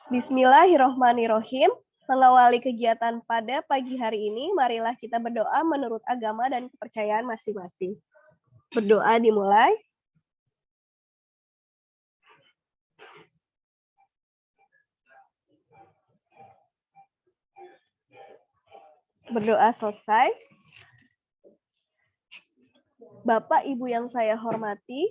Bismillahirrohmanirrohim. Mengawali kegiatan pada pagi hari ini, marilah kita berdoa menurut agama dan kepercayaan masing-masing. Berdoa dimulai. Berdoa selesai. Bapak, Ibu yang saya hormati,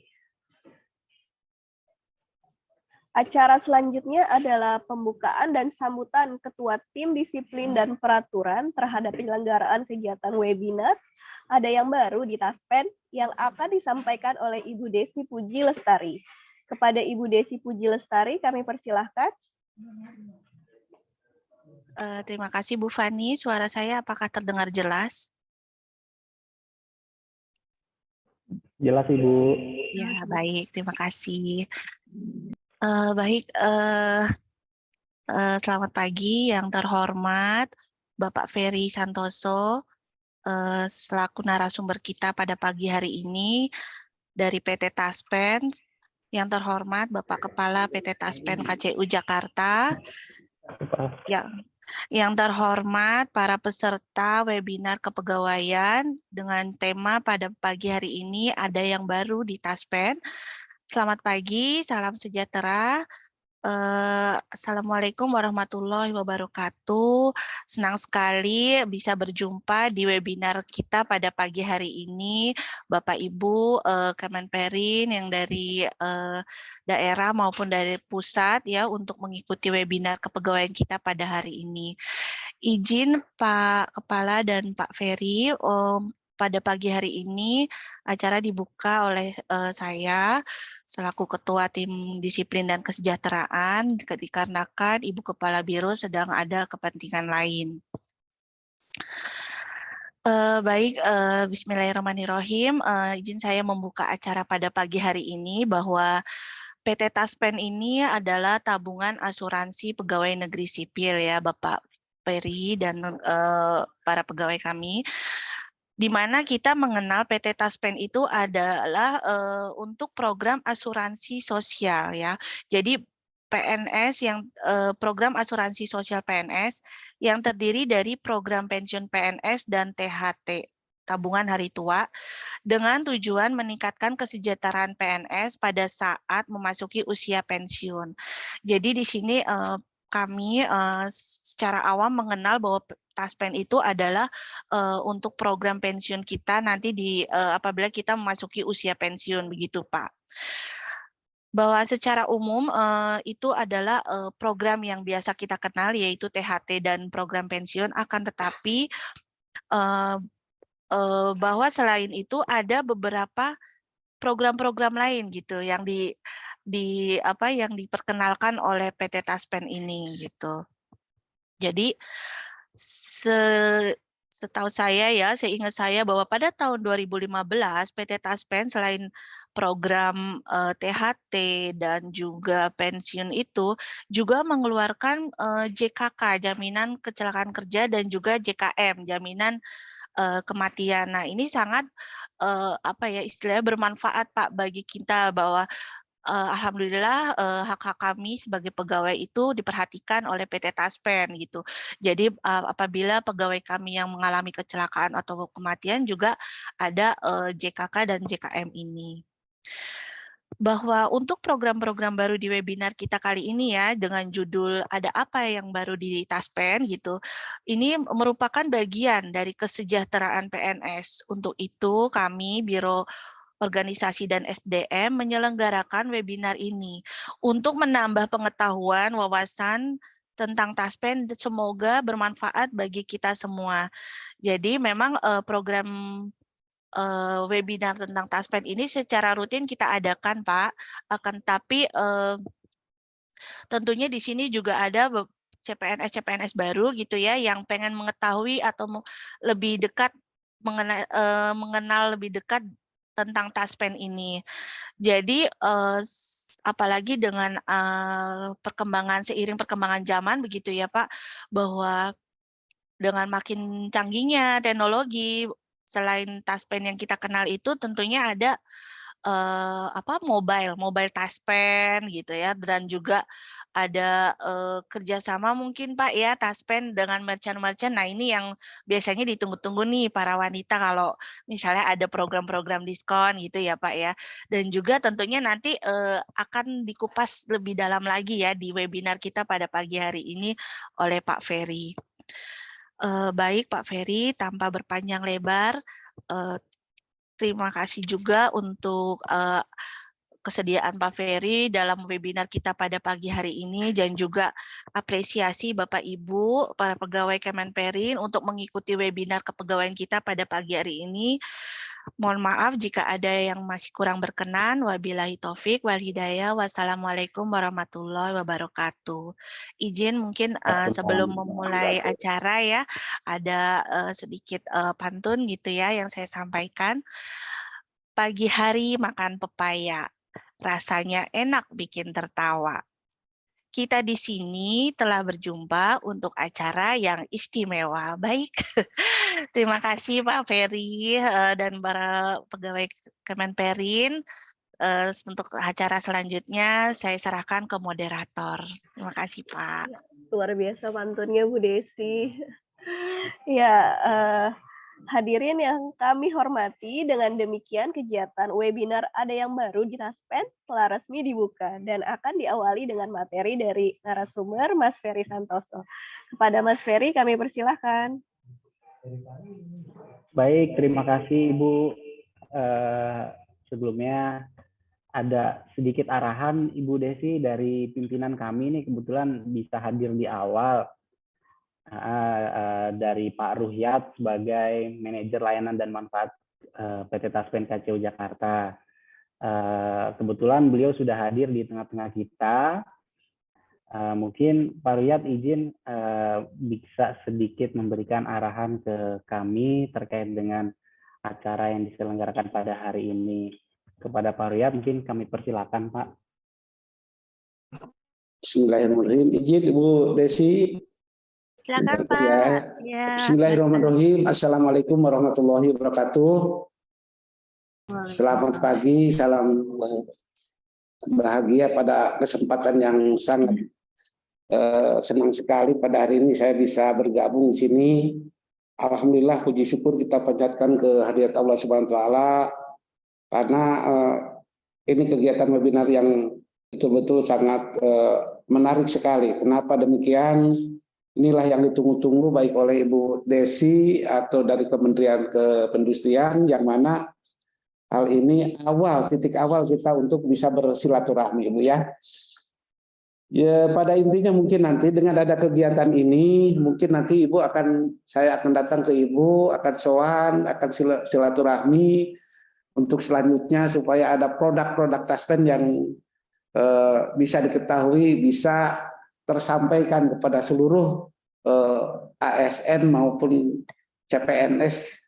acara selanjutnya adalah pembukaan dan sambutan Ketua Tim Disiplin dan Peraturan terhadap penyelenggaraan kegiatan webinar. Ada yang baru di Taspen yang akan disampaikan oleh Ibu Desi Puji Lestari. Kepada Ibu Desi Puji Lestari, kami persilahkan. Terima kasih Bu Fani. Suara saya apakah terdengar jelas? Jelas Ibu. Ya, baik. Terima kasih. Selamat pagi yang terhormat Bapak Ferry Santoso, selaku narasumber kita pada pagi hari ini dari PT Taspen. Yang terhormat Bapak Kepala PT Taspen KCU Jakarta. Yang terhormat para peserta webinar kepegawaian dengan tema pada pagi hari ini ada yang baru di Taspen. Selamat pagi, salam sejahtera. Assalamualaikum warahmatullahi wabarakatuh. Senang sekali bisa berjumpa di webinar kita pada pagi hari ini, Bapak Ibu Kemenperin yang dari daerah maupun dari pusat ya untuk mengikuti webinar kepegawaian kita pada hari ini. Izin Pak Kepala dan Pak Ferry, pada pagi hari ini acara dibuka oleh saya selaku Ketua Tim Disiplin dan Kesejahteraan dikarenakan Ibu Kepala Biro sedang ada kepentingan lain. Bismillahirrahmanirrahim. Izin saya membuka acara pada pagi hari ini bahwa PT Taspen ini adalah tabungan asuransi pegawai negeri sipil ya Bapak Ferry dan para pegawai kami. Di mana kita mengenal PT Taspen itu adalah untuk program asuransi sosial ya. Jadi PNS yang program asuransi sosial PNS yang terdiri dari program pensiun PNS dan THT tabungan hari tua dengan tujuan meningkatkan kesejahteraan PNS pada saat memasuki usia pensiun. Jadi di sini kami secara awam mengenal bahwa Taspen itu adalah untuk program pensiun kita nanti apabila kita memasuki usia pensiun begitu Pak. Bahwa secara umum itu adalah program yang biasa kita kenal yaitu THT dan program pensiun, akan tetapi bahwa selain itu ada beberapa program-program lain gitu yang yang diperkenalkan oleh PT Taspen ini gitu. Jadi setahu saya ya, seingat saya bahwa pada tahun 2015 PT Taspen selain program THT dan juga pensiun itu juga mengeluarkan JKK, Jaminan Kecelakaan Kerja, dan juga JKM, Jaminan Kematian. Nah, ini sangat istilahnya bermanfaat Pak bagi kita bahwa alhamdulillah hak-hak kami sebagai pegawai itu diperhatikan oleh PT Taspen gitu. Jadi apabila pegawai kami yang mengalami kecelakaan atau kematian juga ada JKK dan JKM ini. Bahwa untuk program-program baru di webinar kita kali ini ya dengan judul ada apa yang baru di Taspen gitu. Ini merupakan bagian dari kesejahteraan PNS. Untuk itu kami Biro Organisasi dan SDM menyelenggarakan webinar ini untuk menambah pengetahuan, wawasan tentang Taspen, semoga bermanfaat bagi kita semua. Jadi memang program webinar tentang Taspen ini secara rutin kita adakan Pak, akan tapi tentunya di sini juga ada CPNS baru gitu ya yang pengen mengetahui atau lebih dekat mengenal lebih dekat tentang Taspen ini. Jadi apalagi dengan seiring perkembangan zaman begitu ya Pak, bahwa dengan makin canggihnya teknologi, selain Taspen yang kita kenal itu tentunya ada mobile taspen gitu ya, dan juga ada kerjasama mungkin Pak ya taspen dengan merchant-merchant. Nah ini yang biasanya ditunggu-tunggu nih para wanita kalau misalnya ada program-program diskon gitu ya Pak ya. Dan juga tentunya nanti akan dikupas lebih dalam lagi ya di webinar kita pada pagi hari ini oleh Pak Ferry. Baik Pak Ferry, tanpa berpanjang lebar, terima kasih juga untuk kesediaan Pak Ferry dalam webinar kita pada pagi hari ini, dan juga apresiasi Bapak Ibu para pegawai Kemenperin untuk mengikuti webinar kepegawaian kita pada pagi hari ini. Mohon maaf jika ada yang masih kurang berkenan. Wabillahi taufik wal hidayah. Wassalamualaikum warahmatullahi wabarakatuh. Izin mungkin sebelum memulai acara ya, ada sedikit pantun gitu ya yang saya sampaikan. Pagi hari makan pepaya, rasanya enak bikin tertawa. Kita di sini telah berjumpa untuk acara yang istimewa. Baik, terima kasih Pak Ferry dan para pegawai Kemenperin. Untuk acara selanjutnya saya serahkan ke moderator. Terima kasih Pak. Luar biasa pantunnya Bu Desi. Ya, hadirin yang kami hormati, dengan demikian kegiatan webinar Ada Yang Baru di Taspen telah resmi dibuka dan akan diawali dengan materi dari narasumber Mas Ferry Santoso. Kepada Mas Ferry kami persilahkan. Baik, terima kasih Ibu. Sebelumnya ada sedikit arahan Ibu Desi dari pimpinan kami nih, kebetulan bisa hadir di awal. Dari Pak Ruhyat sebagai manajer layanan dan manfaat PT Taspen KCU Jakarta. Kebetulan beliau sudah hadir di tengah-tengah kita. Mungkin Pak Ruhyat izin bisa sedikit memberikan arahan ke kami terkait dengan acara yang diselenggarakan pada hari ini. Kepada Pak Ruhyat mungkin kami persilakan Pak. Bismillahirrahmanirrahim. Izin Ibu Desi. Silakan Pak. Ya, bismillahirrahmanirrahim. Assalamualaikum warahmatullahi wabarakatuh. Selamat pagi, salam bahagia pada kesempatan yang sangat senang sekali pada hari ini saya bisa bergabung di sini. Alhamdulillah, puji syukur kita panjatkan ke hadirat Allah Subhanahu wa taala karena ini kegiatan webinar yang betul-betul sangat menarik sekali. Kenapa demikian? Inilah yang ditunggu-tunggu baik oleh Ibu Desi atau dari Kementerian Keperindustrian, yang mana hal ini titik awal kita untuk bisa bersilaturahmi, Ibu ya. Ya, pada intinya mungkin nanti dengan ada kegiatan ini, mungkin nanti saya akan datang ke Ibu, akan sowan, akan silaturahmi untuk selanjutnya supaya ada produk-produk Taspen yang bisa diketahui, bisa tersampaikan kepada seluruh ASN maupun CPNS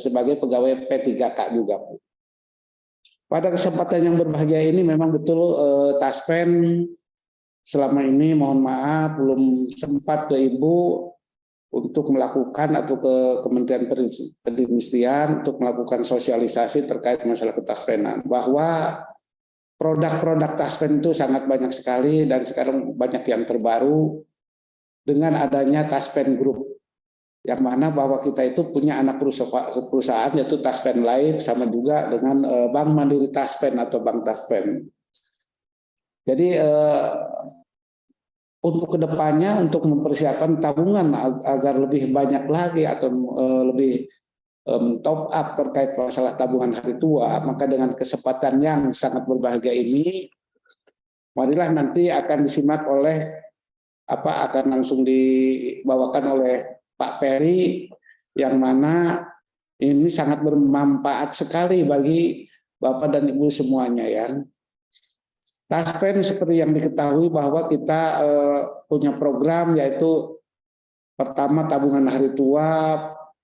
sebagai pegawai P3K juga. Pada kesempatan yang berbahagia ini memang betul Taspen selama ini mohon maaf belum sempat ke Ibu untuk melakukan atau ke Kementerian Perindustrian untuk melakukan sosialisasi terkait masalah ketaspenan, bahwa produk-produk Taspen itu sangat banyak sekali dan sekarang banyak yang terbaru dengan adanya Taspen Group, yang mana bahwa kita itu punya anak perusahaan yaitu Taspen Life sama juga dengan Bank Mandiri Taspen atau Bank Taspen. Jadi untuk kedepannya untuk mempersiapkan tabungan agar lebih banyak lagi atau lebih top up terkait masalah tabungan hari tua, maka dengan kesempatan yang sangat berbahagia ini, marilah nanti akan disimak akan langsung dibawakan oleh Pak Ferry, yang mana ini sangat bermanfaat sekali bagi Bapak dan Ibu semuanya ya. Taspen seperti yang diketahui bahwa kita punya program yaitu pertama tabungan hari tua,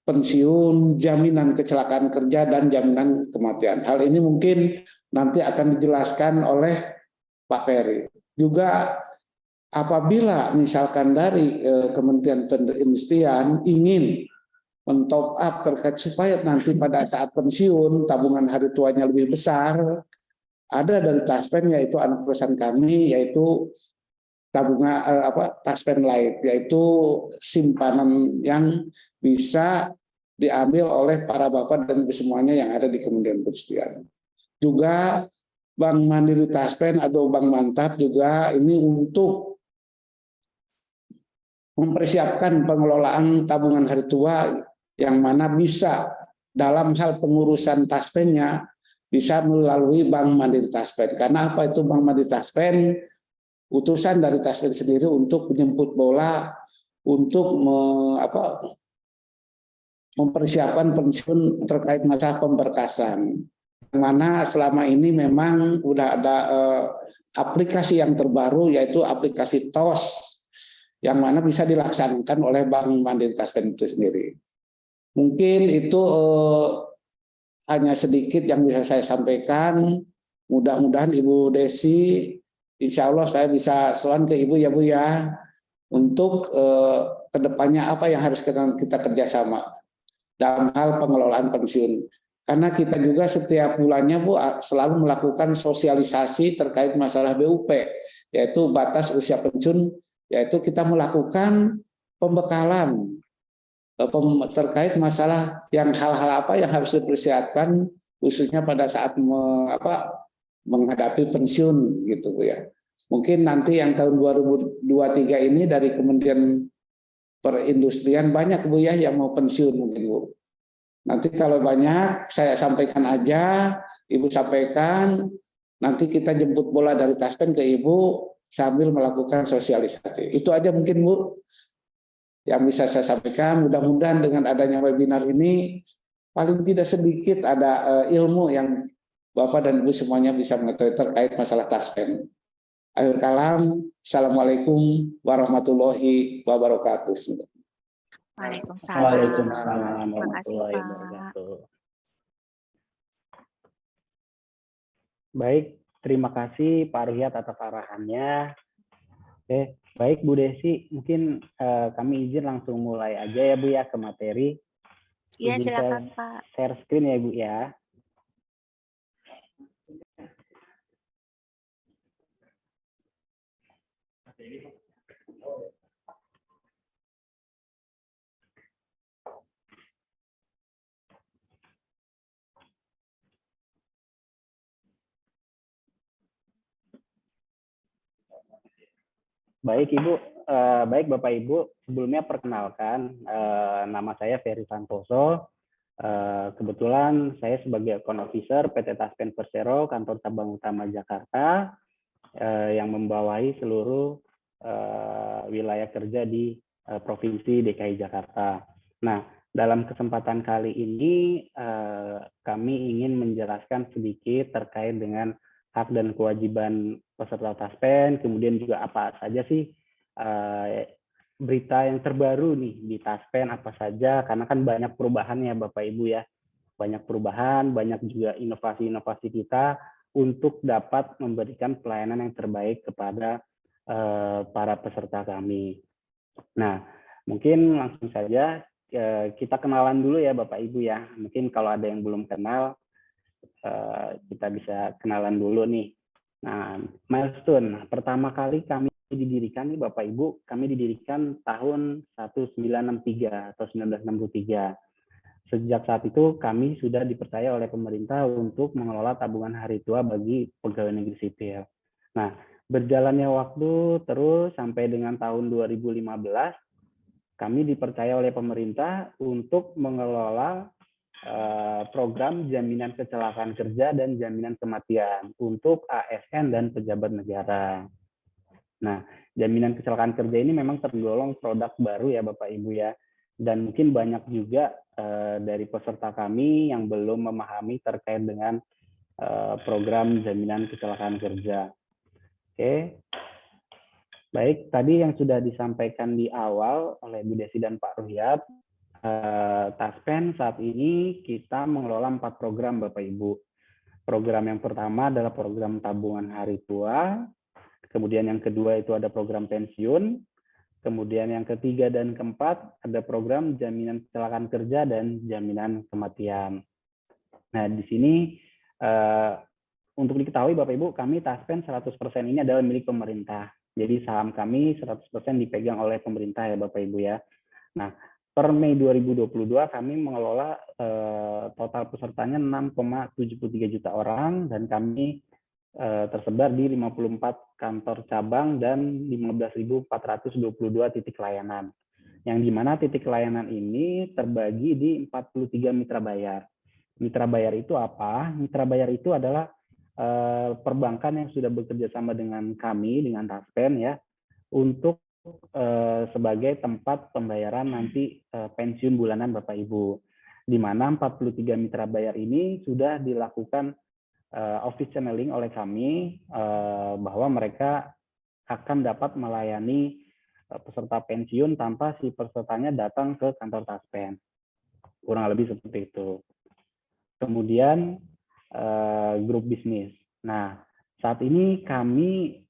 pensiun, jaminan kecelakaan kerja, dan jaminan kematian. Hal ini mungkin nanti akan dijelaskan oleh Pak Ferry. Juga apabila misalkan dari Kementerian Perindustrian ingin mentop up terkait supaya nanti pada saat pensiun tabungan hari tuanya lebih besar, ada dari Taspen, yaitu anak perusahaan kami, yaitu tabungan Taspen Light, yaitu simpanan yang bisa diambil oleh para bapak dan ibu semuanya yang ada di Kementerian Perindustrian. Juga Bank Mandiri Taspen atau Bank Mantap juga ini untuk mempersiapkan pengelolaan tabungan hari tua yang mana bisa dalam hal pengurusan Taspennya bisa melalui Bank Mandiri Taspen. Karena apa itu Bank Mandiri Taspen? Utusan dari Taspen sendiri untuk menjemput bola untuk mempersiapkan pensiun terkait masalah pemberkasan. Mana selama ini memang udah ada aplikasi yang terbaru, yaitu aplikasi TOS yang mana bisa dilaksanakan oleh Bank Mandiri Taspen itu sendiri. Mungkin itu hanya sedikit yang bisa saya sampaikan. Mudah-mudahan Ibu Desi, insya Allah saya bisa soal ke Ibu ya Bu ya, untuk kedepannya apa yang harus kita kerjasama dalam hal pengelolaan pensiun. Karena kita juga setiap bulannya Bu selalu melakukan sosialisasi terkait masalah BUP, yaitu batas usia pensiun, yaitu kita melakukan pembekalan terkait masalah yang hal-hal apa yang harus dipersiapkan khususnya pada saat menghadapi pensiun gitu ya. Mungkin nanti yang tahun 2023 ini dari Kementerian Perindustrian banyak Bu ya yang mau pensiun mungkin Bu. Nanti kalau banyak saya sampaikan aja, Ibu sampaikan, nanti kita jemput bola dari Taspen ke Ibu sambil melakukan sosialisasi. Itu aja mungkin Bu yang bisa saya sampaikan. Mudah-mudahan dengan adanya webinar ini paling tidak sedikit ada ilmu yang Bapak dan Ibu semuanya bisa mengetahui terkait masalah Taspen. Akhir kalam, Assalamualaikum warahmatullahi wabarakatuh. Waalaikumsalam. Waalaikumsalam Terima kasih, warahmatullahi Pak. wabarakatuh. Baik, terima kasih Pak Ruhyat atas arahannya. Oke, baik Bu Desi, mungkin kami izin langsung mulai aja ya Bu ya ke materi. Iya, Izin silakan saya Pak. share screen ya Bu ya. Baik Ibu, baik Bapak Ibu, sebelumnya perkenalkan nama saya Ferry Santoso. Kebetulan saya sebagai account officer PT Taspen Persero kantor cabang utama Jakarta yang membawahi seluruh wilayah kerja di Provinsi DKI Jakarta. Nah, dalam kesempatan kali ini kami ingin menjelaskan sedikit terkait dengan hak dan kewajiban peserta Taspen, kemudian juga apa saja sih berita yang terbaru nih di Taspen apa saja, karena kan banyak perubahan ya Bapak Ibu ya, banyak perubahan, banyak juga inovasi-inovasi kita untuk dapat memberikan pelayanan yang terbaik kepada para peserta kami. Nah, mungkin langsung saja kita kenalan dulu ya Bapak Ibu ya, mungkin kalau ada yang belum kenal, kita bisa kenalan dulu nih. Nah, milestone pertama kali kami didirikan nih Bapak Ibu, kami didirikan tahun 1963 atau 1963. Sejak saat itu kami sudah dipercaya oleh pemerintah untuk mengelola tabungan hari tua bagi pegawai negeri sipil. Nah, berjalannya waktu terus sampai dengan tahun 2015 kami dipercaya oleh pemerintah untuk mengelola program jaminan kecelakaan kerja dan jaminan kematian untuk ASN dan pejabat negara. Nah, jaminan kecelakaan kerja ini memang tergolong produk baru ya Bapak Ibu ya, dan mungkin banyak juga dari peserta kami yang belum memahami terkait dengan program jaminan kecelakaan kerja. Oke. Baik, tadi yang sudah disampaikan di awal oleh Bu Desi dan Pak Ruhyat, Taspen saat ini kita mengelola 4 program Bapak Ibu. Program yang pertama adalah program tabungan hari tua, kemudian yang kedua itu ada program pensiun, Kemudian yang ketiga dan keempat ada program jaminan kecelakaan kerja dan jaminan kematian. Nah, di sini untuk diketahui Bapak Ibu, kami Taspen 100% ini adalah milik pemerintah. Jadi saham kami 100% dipegang oleh pemerintah ya Bapak Ibu ya. Nah, per Mei 2022 kami mengelola total pesertanya 6,73 juta orang dan kami tersebar di 54 kantor cabang dan 15.422 titik layanan. Yang di mana titik layanan ini terbagi di 43 mitra bayar. Mitra bayar itu apa? Mitra bayar itu adalah perbankan yang sudah bekerja sama dengan kami, dengan Taspen ya, untuk sebagai tempat pembayaran nanti pensiun bulanan Bapak Ibu. Di mana 43 mitra bayar ini sudah dilakukan office channeling oleh kami bahwa mereka akan dapat melayani peserta pensiun tanpa si pesertanya datang ke kantor Taspen. Kurang lebih seperti itu. Kemudian grup bisnis. Nah, saat ini kami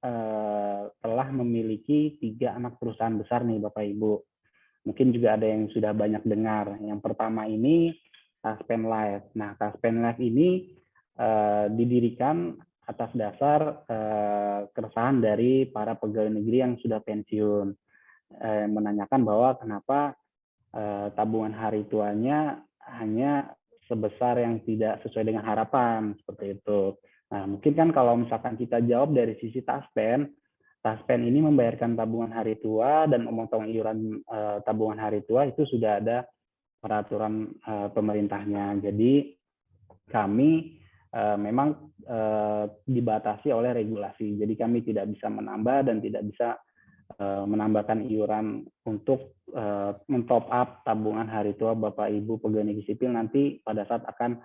telah memiliki 3 anak perusahaan besar nih Bapak Ibu. Mungkin juga ada yang sudah banyak dengar. Yang pertama ini Taspen Life. Nah, Taspen Life ini didirikan atas dasar keresahan dari para pegawai negeri yang sudah pensiun, menanyakan bahwa kenapa tabungan hari tuanya hanya sebesar yang tidak sesuai dengan harapan, seperti itu. Nah, mungkin kan kalau misalkan kita jawab dari sisi Taspen ini membayarkan tabungan hari tua dan memotong iuran tabungan hari tua itu sudah ada peraturan pemerintahnya. Jadi kami memang dibatasi oleh regulasi. Jadi kami tidak bisa menambah dan tidak bisa menambahkan iuran untuk men-top up tabungan hari tua Bapak Ibu pegawai negeri sipil nanti pada saat akan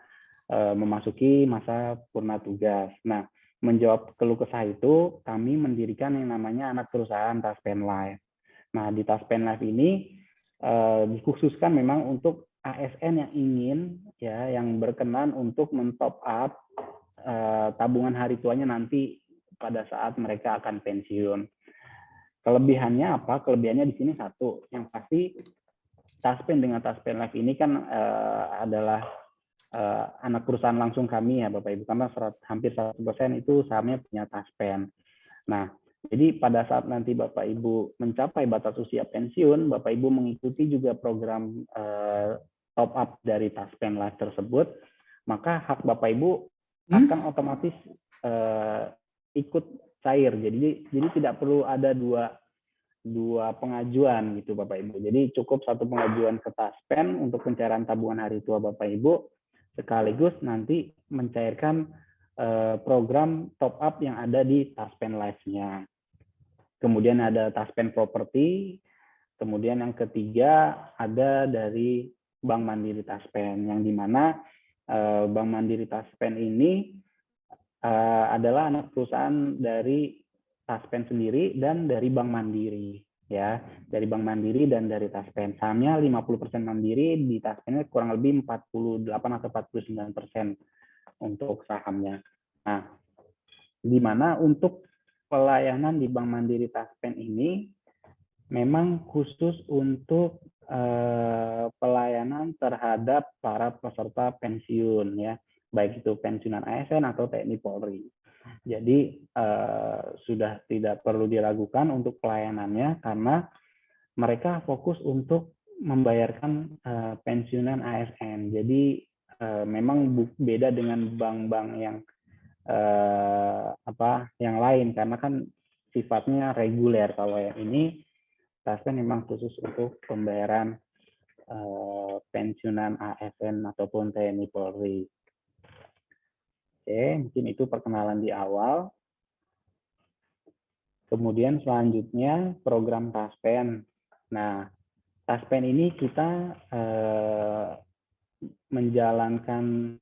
memasuki masa purna tugas. Nah, menjawab keluh kesah itu, kami mendirikan yang namanya anak perusahaan Taspen Life. Nah, di Taspen Life ini dikhususkan memang untuk ASN yang ingin ya yang berkenan untuk men-top up tabungan hari tuanya nanti pada saat mereka akan pensiun. Kelebihannya apa? Kelebihannya di sini satu, yang pasti Taspen dengan Taspen Life ini kan adalah anak perusahaan langsung kami ya Bapak Ibu, karena hampir 100% itu sahamnya punya Taspen. Nah, jadi pada saat nanti Bapak Ibu mencapai batas usia pensiun, Bapak Ibu mengikuti juga program top up dari Taspen Life tersebut, maka hak Bapak Ibu akan otomatis ikut cair. Jadi tidak perlu ada dua pengajuan gitu Bapak Ibu. Jadi cukup satu pengajuan ke Taspen untuk pencairan tabungan hari tua Bapak Ibu, sekaligus nanti mencairkan program top up yang ada di Taspen Life-nya. Kemudian ada Taspen Property, kemudian yang ketiga ada dari Bank Mandiri Taspen, yang dimana Bank Mandiri Taspen ini adalah anak perusahaan dari Taspen sendiri dan dari Bank Mandiri, ya, dari Bank Mandiri dan dari Taspen. Sahamnya 50% Mandiri, di Taspen kurang lebih 48 atau 49% untuk sahamnya. Nah, di mana untuk pelayanan di Bank Mandiri Taspen ini memang khusus untuk pelayanan terhadap para peserta pensiun ya, baik itu pensiunan ASN atau TNI Polri. Jadi sudah tidak perlu diragukan untuk pelayanannya karena mereka fokus untuk membayarkan pensiunan ASN. Jadi memang beda dengan bank-bank yang yang lain karena kan sifatnya reguler. Kalau yang ini Taspen memang khusus untuk pembayaran pensiunan ASN ataupun TNI Polri. Oke, mungkin itu perkenalan di awal. Kemudian selanjutnya program Taspen. Nah, Taspen ini kita menjalankan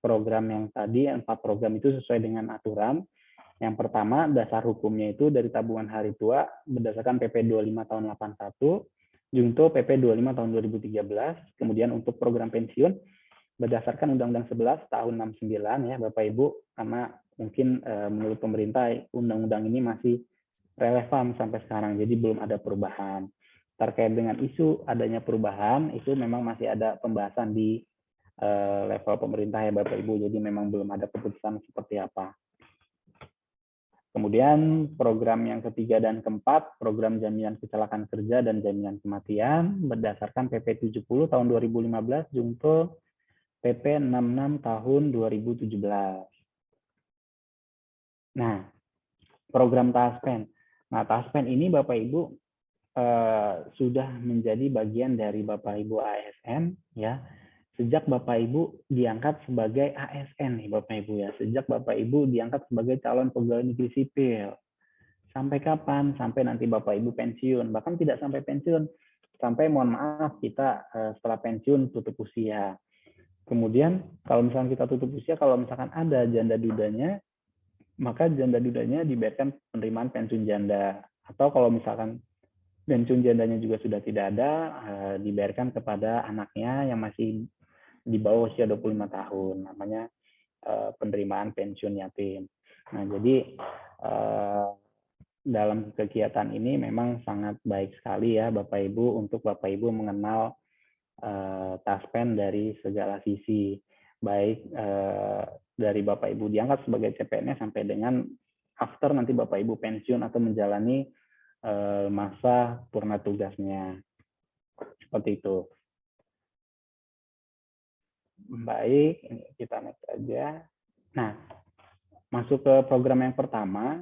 program yang tadi, 4 program itu sesuai dengan aturan. Yang pertama, dasar hukumnya itu dari tabungan hari tua berdasarkan PP 25 tahun 81, Junto PP 25 tahun 2013. Kemudian untuk program pensiun berdasarkan Undang-Undang 11 tahun 69 ya Bapak Ibu, karena mungkin menurut pemerintah undang-undang ini masih relevan sampai sekarang, jadi belum ada perubahan. Terkait dengan isu adanya perubahan, itu memang masih ada pembahasan di level pemerintah ya Bapak Ibu, jadi memang belum ada keputusan seperti apa. Kemudian program yang ketiga dan keempat, program jaminan kecelakaan kerja dan jaminan kematian berdasarkan PP 70 tahun 2015 jungto PP 66 tahun 2017. Nah, program Taspen. Nah, Taspen ini Bapak Ibu sudah menjadi bagian dari Bapak Ibu ASN ya. Sejak Bapak Ibu diangkat sebagai ASN nih Bapak Ibu ya. Sejak Bapak Ibu diangkat sebagai calon pegawai negeri sipil. Sampai kapan? Sampai nanti Bapak Ibu pensiun. Bahkan tidak sampai pensiun. Sampai mohon maaf kita setelah pensiun tutup usia. Kemudian kalau misalkan kita tutup usia, kalau misalkan ada janda dudanya, maka janda dudanya dibayarkan penerimaan pensiun janda. Atau kalau misalkan pensiun jandanya juga sudah tidak ada, dibayarkan kepada anaknya yang masih di bawah usia 25 tahun, namanya penerimaan pensiun yatim. Nah, jadi dalam kegiatan ini memang sangat baik sekali ya Bapak Ibu untuk Bapak Ibu mengenal Taspen dari segala sisi, baik dari Bapak Ibu diangkat sebagai CPNS sampai dengan after nanti Bapak Ibu pensiun atau menjalani masa purna tugasnya. Seperti itu. Baik, kita next aja. Nah, masuk ke program yang pertama,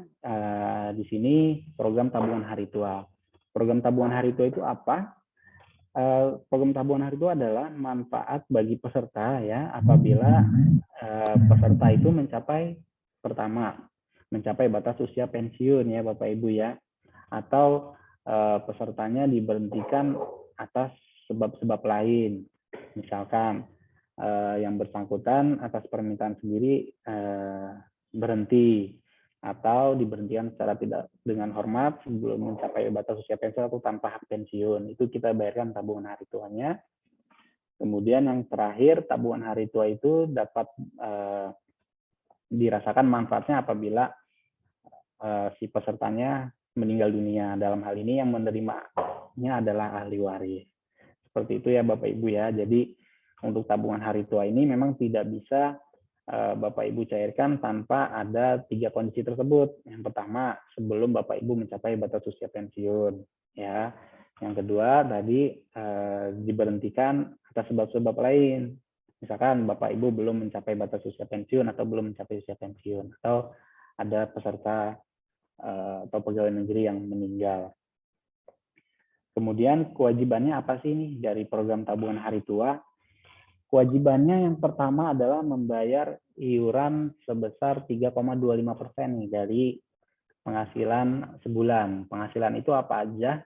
di sini program tabungan hari tua. Program tabungan hari tua itu apa? Program tabungan hari tua adalah manfaat bagi peserta ya apabila peserta itu mencapai batas usia pensiun ya Bapak Ibu ya, atau pesertanya diberhentikan atas sebab-sebab lain, misalkan yang bersangkutan atas permintaan sendiri berhenti atau diberhentikan secara tidak dengan hormat sebelum mencapai batas usia pensiun atau tanpa hak pensiun, itu kita bayarkan tabungan hari tuanya. Kemudian yang terakhir, tabungan hari tua itu dapat dirasakan manfaatnya apabila si pesertanya meninggal dunia. Dalam hal ini yang menerimanya adalah ahli waris. Seperti itu ya Bapak Ibu ya. Jadi untuk tabungan hari tua ini memang tidak bisa Bapak Ibu cairkan tanpa ada 3 kondisi tersebut. Yang pertama, sebelum Bapak Ibu mencapai batas usia pensiun, ya. Yang kedua, tadi diberhentikan atas sebab-sebab lain. Misalkan Bapak Ibu belum mencapai batas usia pensiun atau belum mencapai usia pensiun, atau ada peserta atau pegawai negeri yang meninggal. Kemudian kewajibannya apa sih nih dari program tabungan hari tua? Kewajibannya yang pertama adalah membayar iuran sebesar 3,25% nih dari penghasilan sebulan. Penghasilan itu apa aja?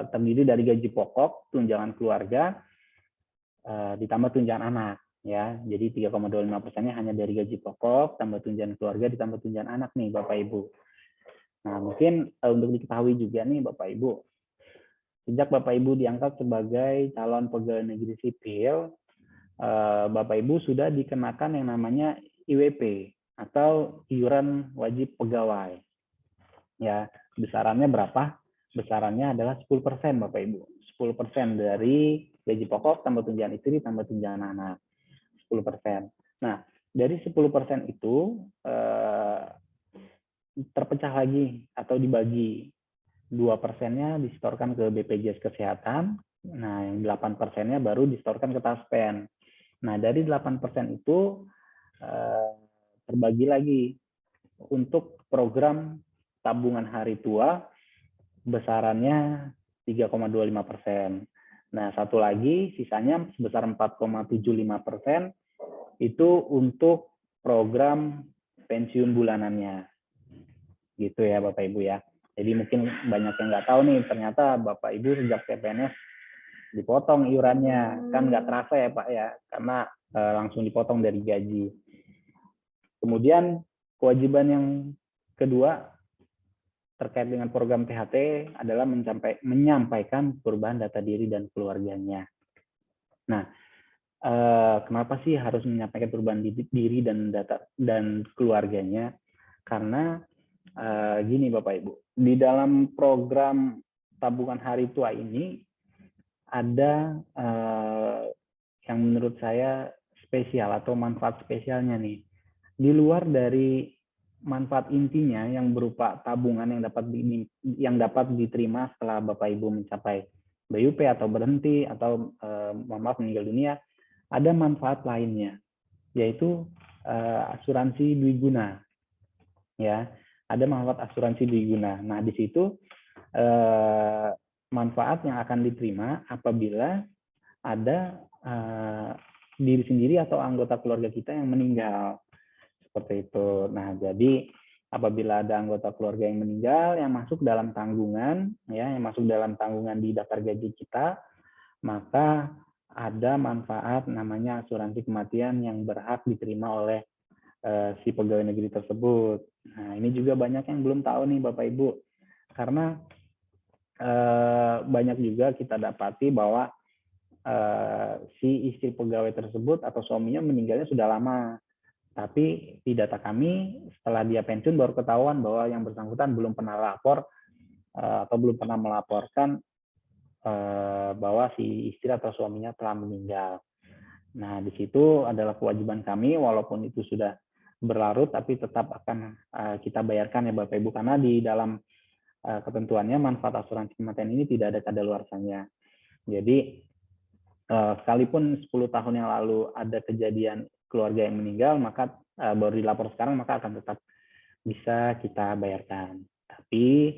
Terdiri dari gaji pokok, tunjangan keluarga, ditambah tunjangan anak. Ya, jadi 3,25%-nya hanya dari gaji pokok, tambah tunjangan keluarga, ditambah tunjangan anak nih Bapak Ibu. Nah, mungkin untuk diketahui juga nih Bapak Ibu, sejak Bapak Ibu diangkat sebagai calon pegawai negeri sipil, Bapak Ibu sudah dikenakan yang namanya IWP atau iuran wajib pegawai. Ya, besarannya berapa? Besarannya adalah 10% Bapak Ibu. 10% dari gaji pokok tambah tunjangan istri tambah tunjangan anak. 10%. Nah, dari 10% itu terpecah lagi atau dibagi. 2%-nya disetorkan ke BPJS Kesehatan. Nah, yang 8%-nya baru disetorkan ke Taspen. Nah, dari 8% itu terbagi lagi untuk program tabungan hari tua besarannya 3,25%. Nah, satu lagi sisanya sebesar 4,75% itu untuk program pensiun bulanannya. Gitu ya Bapak Ibu ya. Jadi mungkin banyak yang nggak tahu nih, ternyata Bapak Ibu sejak CPNS dipotong iurannya, kan nggak terasa ya Pak ya, karena langsung dipotong dari gaji. Kemudian kewajiban yang kedua terkait dengan program THT adalah menyampaikan perubahan data diri dan keluarganya. Nah, kenapa sih harus menyampaikan perubahan diri dan data dan keluarganya? Karena gini Bapak Ibu, di dalam program tabungan hari tua ini ada yang menurut saya spesial atau manfaat spesialnya nih. Di luar dari manfaat intinya yang berupa tabungan yang dapat diterima setelah Bapak Ibu mencapai BUP atau berhenti atau mohon maaf meninggal dunia, ada manfaat lainnya, yaitu asuransi dwiguna. Ya, ada manfaat asuransi dwiguna. Nah, di situ manfaat yang akan diterima apabila ada diri sendiri atau anggota keluarga kita yang meninggal, seperti itu. Nah, jadi apabila ada anggota keluarga yang meninggal yang masuk dalam tanggungan, ya, yang masuk dalam tanggungan di daftar gaji kita, maka ada manfaat namanya asuransi kematian yang berhak diterima oleh si pegawai negeri tersebut. Nah, ini juga banyak yang belum tahu nih Bapak Ibu, karena banyak juga kita dapati bahwa si istri pegawai tersebut atau suaminya meninggalnya sudah lama, tapi di data kami setelah dia pensiun baru ketahuan bahwa yang bersangkutan belum pernah lapor atau belum pernah melaporkan bahwa si istri atau suaminya telah meninggal. Nah, di situ adalah kewajiban kami, walaupun itu sudah berlarut, tapi tetap akan kita bayarkan ya Bapak Ibu, karena di dalam ketentuannya manfaat asuransi kematian ini tidak ada kadaluarsanya. Jadi sekalipun 10 tahun yang lalu ada kejadian keluarga yang meninggal, maka baru dilapor sekarang, maka akan tetap bisa kita bayarkan. Tapi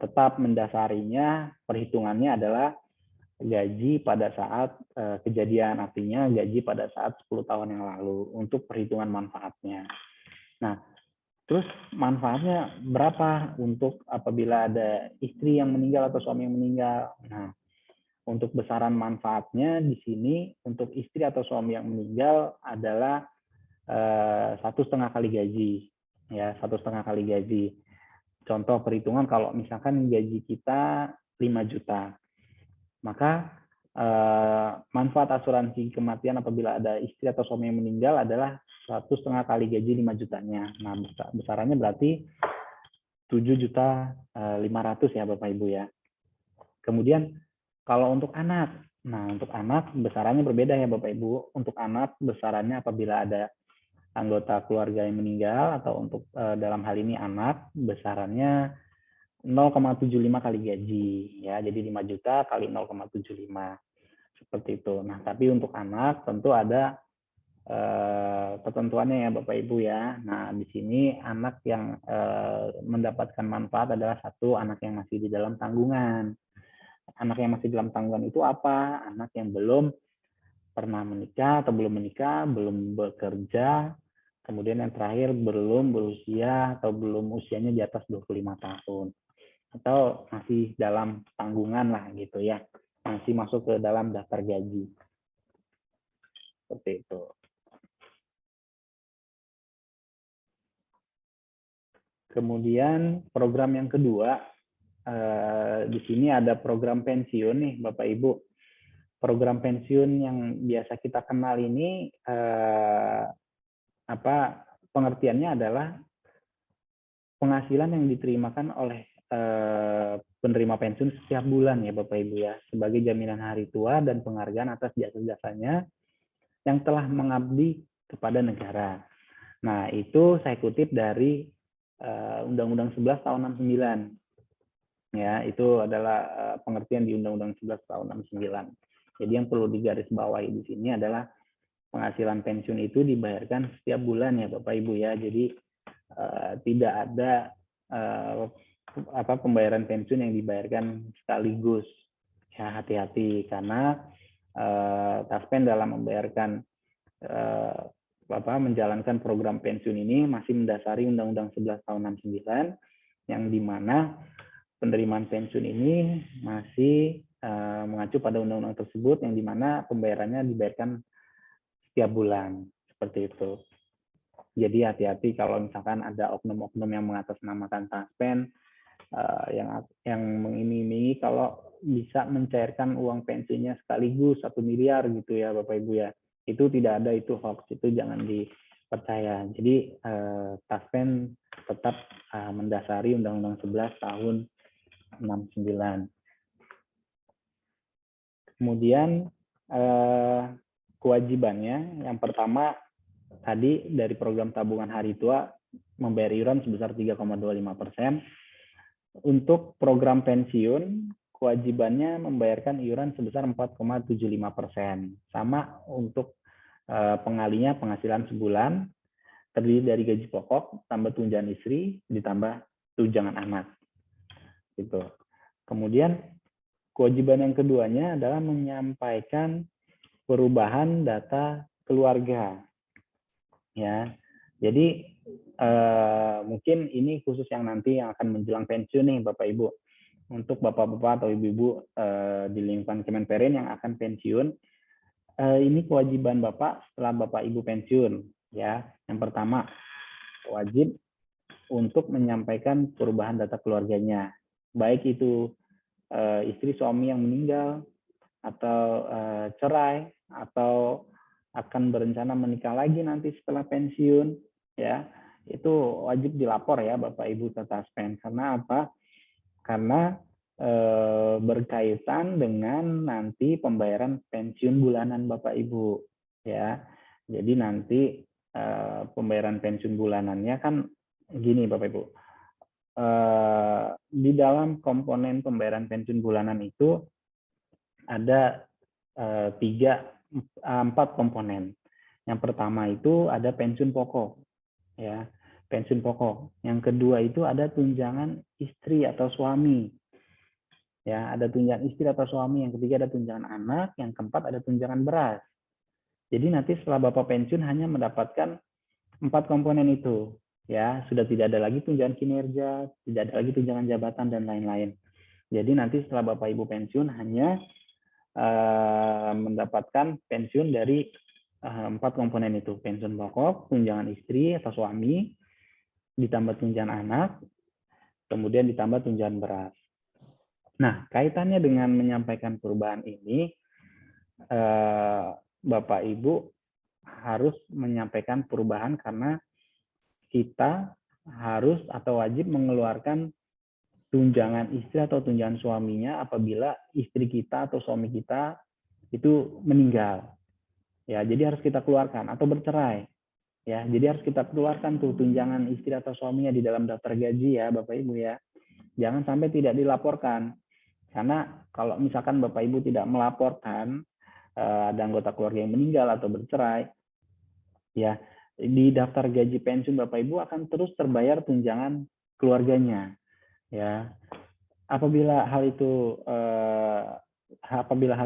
tetap mendasarinya, perhitungannya adalah gaji pada saat kejadian, artinya gaji pada saat 10 tahun yang lalu untuk perhitungan manfaatnya. Nah, terus manfaatnya berapa untuk apabila ada istri yang meninggal atau suami yang meninggal? Nah, untuk besaran manfaatnya di sini untuk istri atau suami yang meninggal adalah 1,5 kali gaji, ya, 1,5 kali gaji. Contoh perhitungan kalau misalkan gaji kita 5 juta, maka manfaat asuransi kematian apabila ada istri atau suami yang meninggal adalah 1,5 kali gaji 5 jutanya. Nah, besarannya berarti 7.500.000 ya Bapak Ibu ya. Kemudian kalau untuk anak, nah untuk anak besarannya berbeda ya Bapak Ibu. Untuk anak besarannya apabila ada anggota keluarga yang meninggal atau untuk dalam hal ini anak, besarannya 0,75 kali gaji ya. Jadi 5 juta kali 0,75 seperti itu. Nah, tapi untuk anak tentu ada ketentuannya ya Bapak Ibu ya. Nah, di sini anak yang mendapatkan manfaat adalah satu, anak yang masih di dalam tanggungan. Anak yang masih dalam tanggungan itu apa? Anak yang belum pernah menikah atau belum menikah, belum bekerja, kemudian yang terakhir belum berusia atau belum usianya di atas 25 tahun. Atau masih dalam tanggungan lah gitu ya. Masih masuk ke dalam daftar gaji. Seperti itu. Kemudian program yang kedua, di sini ada program pensiun nih Bapak Ibu. Program pensiun yang biasa kita kenal ini pengertiannya adalah penghasilan yang diterimakan oleh penerima pensiun setiap bulan ya Bapak Ibu ya, sebagai jaminan hari tua dan penghargaan atas jasa-jasanya yang telah mengabdi kepada negara. Nah, itu saya kutip dari Undang-Undang 11 tahun 69. Ya, itu adalah pengertian di Undang-Undang 11 tahun 69. Jadi yang perlu digarisbawahi di sini adalah penghasilan pensiun itu dibayarkan setiap bulan ya Bapak Ibu ya. Jadi tidak ada pembayaran pensiun yang dibayarkan sekaligus. Ya, hati-hati karena Taspen dalam membayarkan menjalankan program pensiun ini masih mendasari Undang-Undang 11 tahun 69 yang dimana penerimaan pensiun ini masih mengacu pada undang-undang tersebut yang dimana pembayarannya dibayarkan setiap bulan seperti itu. Jadi hati-hati kalau misalkan ada oknum-oknum yang mengatasnamakan Taspen yang mengiming-imingi kalau bisa mencairkan uang pensiunnya sekaligus 1 miliar gitu ya Bapak Ibu ya. Itu tidak ada, itu hoax, itu jangan percaya. Jadi Taspen tetap mendasari Undang-Undang 11 tahun 69. Kemudian kewajibannya yang pertama tadi dari program tabungan hari tua membayar iuran sebesar 3,25%. Untuk program pensiun kewajibannya membayarkan iuran sebesar 4,75%. Sama untuk pengalinya penghasilan sebulan terdiri dari gaji pokok tambah tunjangan istri ditambah tunjangan anak. Gitu. Kemudian kewajiban yang keduanya adalah menyampaikan perubahan data keluarga. Ya. Jadi mungkin ini khusus yang nanti yang akan menjelang pensiun nih Bapak Ibu. Untuk Bapak-bapak atau Ibu-ibu di lingkungan Kemenperin yang akan pensiun, ini kewajiban Bapak setelah Bapak Ibu pensiun. Ya, yang pertama wajib untuk menyampaikan perubahan data keluarganya, baik itu istri suami yang meninggal atau cerai atau akan berencana menikah lagi nanti setelah pensiun, ya itu wajib dilapor ya Bapak Ibu ke Taspen. Karena apa? Karena berkaitan dengan nanti pembayaran pensiun bulanan Bapak Ibu, ya. Jadi nanti pembayaran pensiun bulanannya kan gini Bapak Ibu. Di dalam komponen pembayaran pensiun bulanan itu ada 4 komponen. Yang pertama itu ada pensiun pokok, ya, pensiun pokok. Yang kedua itu ada tunjangan istri atau suami, ya, ada tunjangan istri atau suami. Yang ketiga ada tunjangan anak. Yang keempat ada tunjangan beras. Jadi nanti setelah Bapak pensiun hanya mendapatkan 4 komponen itu, ya, sudah tidak ada lagi tunjangan kinerja, tidak ada lagi tunjangan jabatan dan lain-lain. Jadi nanti setelah Bapak Ibu pensiun hanya mendapatkan pensiun dari 4 komponen itu, pensiun pokok, tunjangan istri atau suami, ditambah tunjangan anak, kemudian ditambah tunjangan beras. Nah, kaitannya dengan menyampaikan perubahan ini, Bapak Ibu harus menyampaikan perubahan karena kita harus atau wajib mengeluarkan tunjangan istri atau tunjangan suaminya apabila istri kita atau suami kita itu meninggal. Ya, jadi harus kita keluarkan atau bercerai. Ya, jadi harus kita keluarkan tuh tunjangan istri atau suaminya di dalam daftar gaji ya, Bapak Ibu ya. Jangan sampai tidak dilaporkan. Karena kalau misalkan Bapak Ibu tidak melaporkan ada anggota keluarga yang meninggal atau bercerai, ya, di daftar gaji pensiun Bapak Ibu akan terus terbayar tunjangan keluarganya. Ya, apabila hal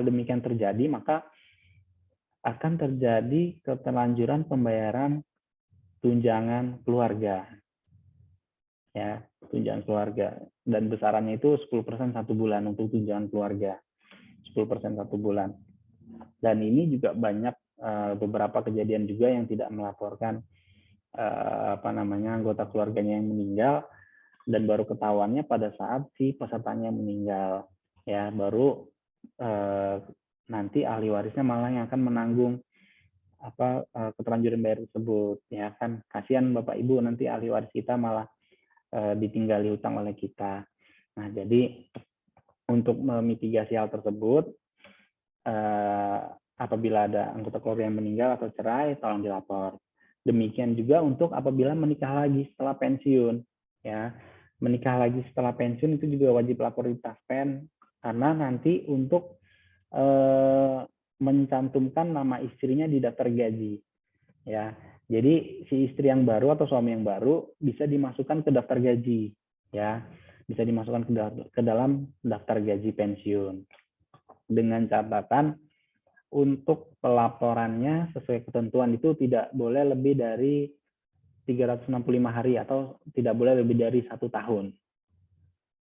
demikian terjadi, maka akan terjadi keterlanjuran pembayaran tunjangan keluarga. Ya, tunjangan keluarga, dan besarannya itu 10% 1 bulan untuk tunjangan keluarga. 10% 1 bulan. Dan ini juga banyak beberapa kejadian juga yang tidak melaporkan anggota keluarganya yang meninggal, dan baru ketahuannya pada saat si pesertanya meninggal. Ya, baru nanti ahli warisnya malah yang akan menanggung keterlanjuran bayar tersebut. Ya kan, kasihan Bapak Ibu, nanti ahli waris kita malah ditinggali hutang oleh kita. Nah, jadi untuk memitigasi hal tersebut, apabila ada anggota keluarga yang meninggal atau cerai, tolong dilapor. Demikian juga untuk apabila menikah lagi setelah pensiun, ya, menikah lagi setelah pensiun itu juga wajib lapor di Taspen, karena nanti untuk mencantumkan nama istrinya di daftar gaji, ya. Jadi si istri yang baru atau suami yang baru bisa dimasukkan ke daftar gaji, ya, bisa dimasukkan ke dalam daftar gaji pensiun. Dengan catatan untuk pelaporannya sesuai ketentuan itu tidak boleh lebih dari 365 hari atau tidak boleh lebih dari 1 tahun.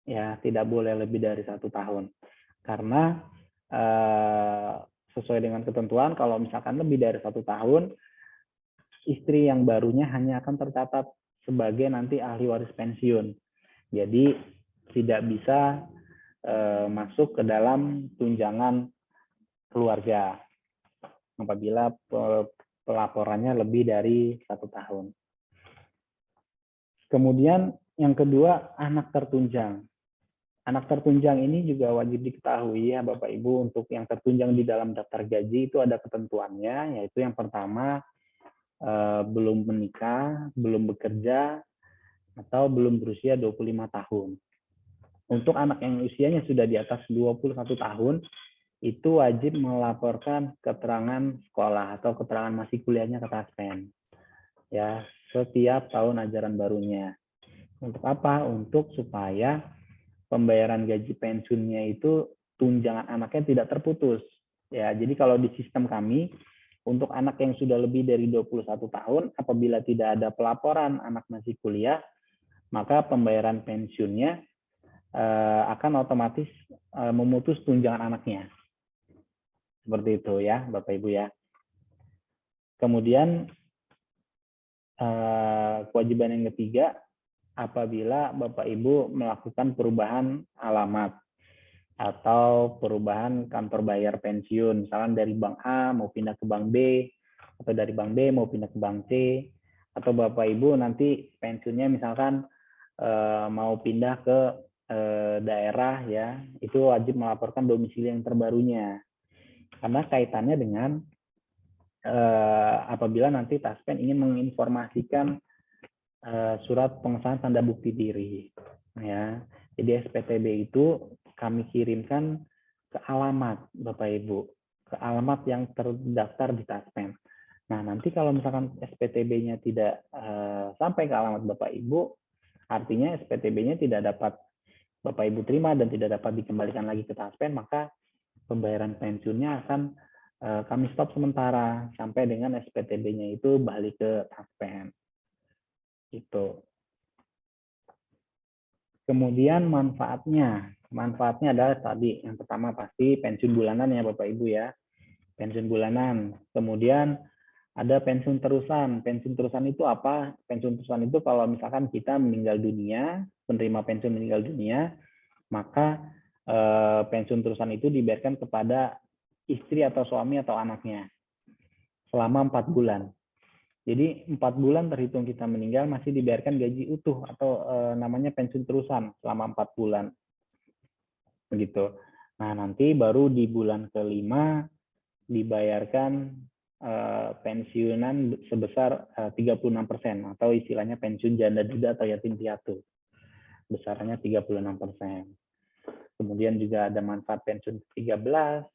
Ya, tidak boleh lebih dari 1 tahun. Karena sesuai dengan ketentuan kalau misalkan lebih dari 1 tahun, istri yang barunya hanya akan tercatat sebagai nanti ahli waris pensiun. Jadi tidak bisa masuk ke dalam tunjangan keluarga apabila pelaporannya lebih dari 1 tahun. Kemudian yang kedua, anak tertunjang. Anak tertunjang ini juga wajib diketahui ya Bapak Ibu, untuk yang tertunjang di dalam daftar gaji itu ada ketentuannya, yaitu yang pertama belum menikah, belum bekerja, atau belum berusia 25 tahun. Untuk anak yang usianya sudah di atas 21 tahun, itu wajib melaporkan keterangan sekolah atau keterangan masih kuliahnya ke Taspen. Ya, setiap tahun ajaran barunya. Untuk apa? Untuk supaya pembayaran gaji pensiunnya itu tunjangan anaknya tidak terputus. Ya, jadi kalau di sistem kami, untuk anak yang sudah lebih dari 21 tahun, apabila tidak ada pelaporan anak masih kuliah, maka pembayaran pensiunnya akan otomatis memutus tunjangan anaknya. Seperti itu ya, Bapak Ibu ya. Kemudian kewajiban yang ketiga, apabila Bapak Ibu melakukan perubahan alamat atau perubahan kantor bayar pensiun, misalnya dari bank A mau pindah ke bank B, atau dari bank B mau pindah ke bank C, atau Bapak Ibu nanti pensiunnya misalkan mau pindah ke daerah ya, itu wajib melaporkan domisili yang terbarunya, karena kaitannya dengan apabila nanti Taspen ingin menginformasikan surat pengesahan tanda bukti diri, ya. Jadi SPTB itu kami kirimkan ke alamat Bapak Ibu, ke alamat yang terdaftar di Taspen. Nah, nanti kalau misalkan SPTB-nya tidak sampai ke alamat Bapak Ibu, artinya SPTB-nya tidak dapat Bapak Ibu terima dan tidak dapat dikembalikan lagi ke Taspen, maka pembayaran pensiunnya akan kami stop sementara sampai dengan SPTB-nya itu balik ke Taspen. Itu. Kemudian manfaatnya adalah tadi yang pertama pasti pensiun bulanan ya Bapak Ibu ya, pensiun bulanan. Kemudian ada pensiun terusan. Pensiun terusan itu apa? Pensiun terusan itu kalau misalkan kita meninggal dunia, penerima pensiun meninggal dunia, maka pensiun terusan itu dibayarkan kepada istri atau suami atau anaknya selama 4 bulan. Jadi 4 bulan terhitung kita meninggal masih dibayarkan gaji utuh atau namanya pensiun terusan selama 4 bulan. Begitu. Nah, nanti baru di bulan ke-5 dibayarkan pensiunan sebesar 36% atau istilahnya pensiun janda duda atau yatim piatu. Besarnya 36%. Kemudian juga ada manfaat pensiun 13,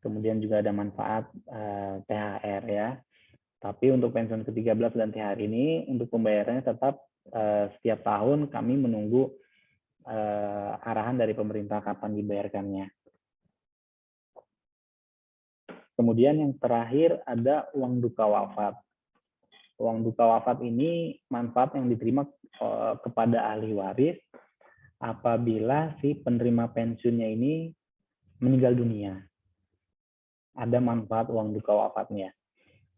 kemudian juga ada manfaat THR ya. Tapi untuk pensiun ke-13 dan THR ini, untuk pembayarannya tetap setiap tahun kami menunggu arahan dari pemerintah kapan dibayarkannya. Kemudian yang terakhir ada uang duka wafat. Uang duka wafat ini manfaat yang diterima kepada ahli waris apabila si penerima pensiunnya ini meninggal dunia. Ada manfaat uang duka wafatnya.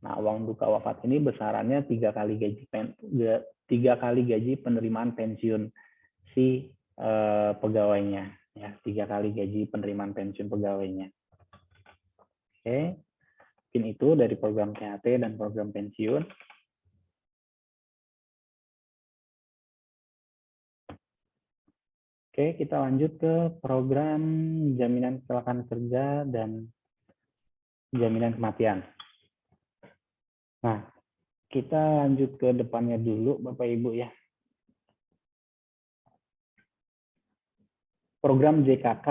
Nah, uang duka wafat ini besarannya 3 kali gaji penerimaan pensiun si pegawainya, ya 3 kali gaji penerimaan pensiun pegawainya. Oke, mungkin itu dari program THT dan program pensiun. Oke, kita lanjut ke program jaminan kecelakaan kerja dan jaminan kematian. Nah, kita lanjut ke depannya dulu, Bapak Ibu ya. Program JKK,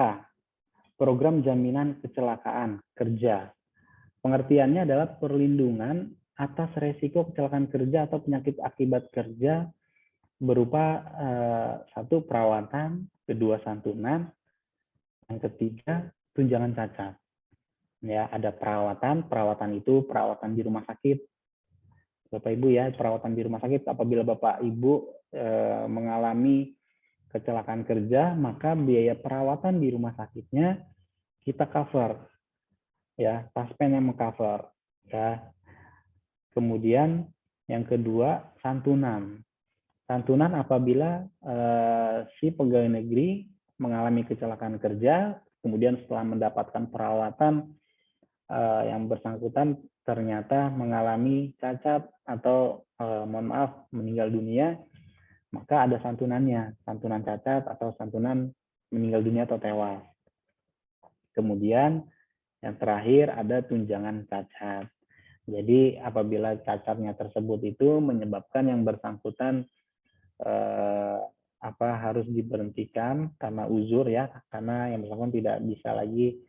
program jaminan kecelakaan kerja. Pengertiannya adalah perlindungan atas resiko kecelakaan kerja atau penyakit akibat kerja berupa 1 perawatan, 2 santunan, yang ketiga tunjangan cacat. Ya, ada perawatan itu perawatan di rumah sakit. Bapak Ibu ya, perawatan di rumah sakit apabila Bapak Ibu mengalami kecelakaan kerja, maka biaya perawatan di rumah sakitnya kita cover. Ya, Taspen yang mengcover ya. Kemudian yang kedua santunan. Santunan apabila si pegawai negeri mengalami kecelakaan kerja, kemudian setelah mendapatkan perawatan yang bersangkutan ternyata mengalami cacat atau mohon maaf meninggal dunia, maka ada santunannya, santunan cacat atau santunan meninggal dunia atau tewas. Kemudian yang terakhir ada tunjangan cacat. Jadi apabila cacatnya tersebut itu menyebabkan yang bersangkutan harus diberhentikan karena uzur ya, karena yang bersangkutan tidak bisa lagi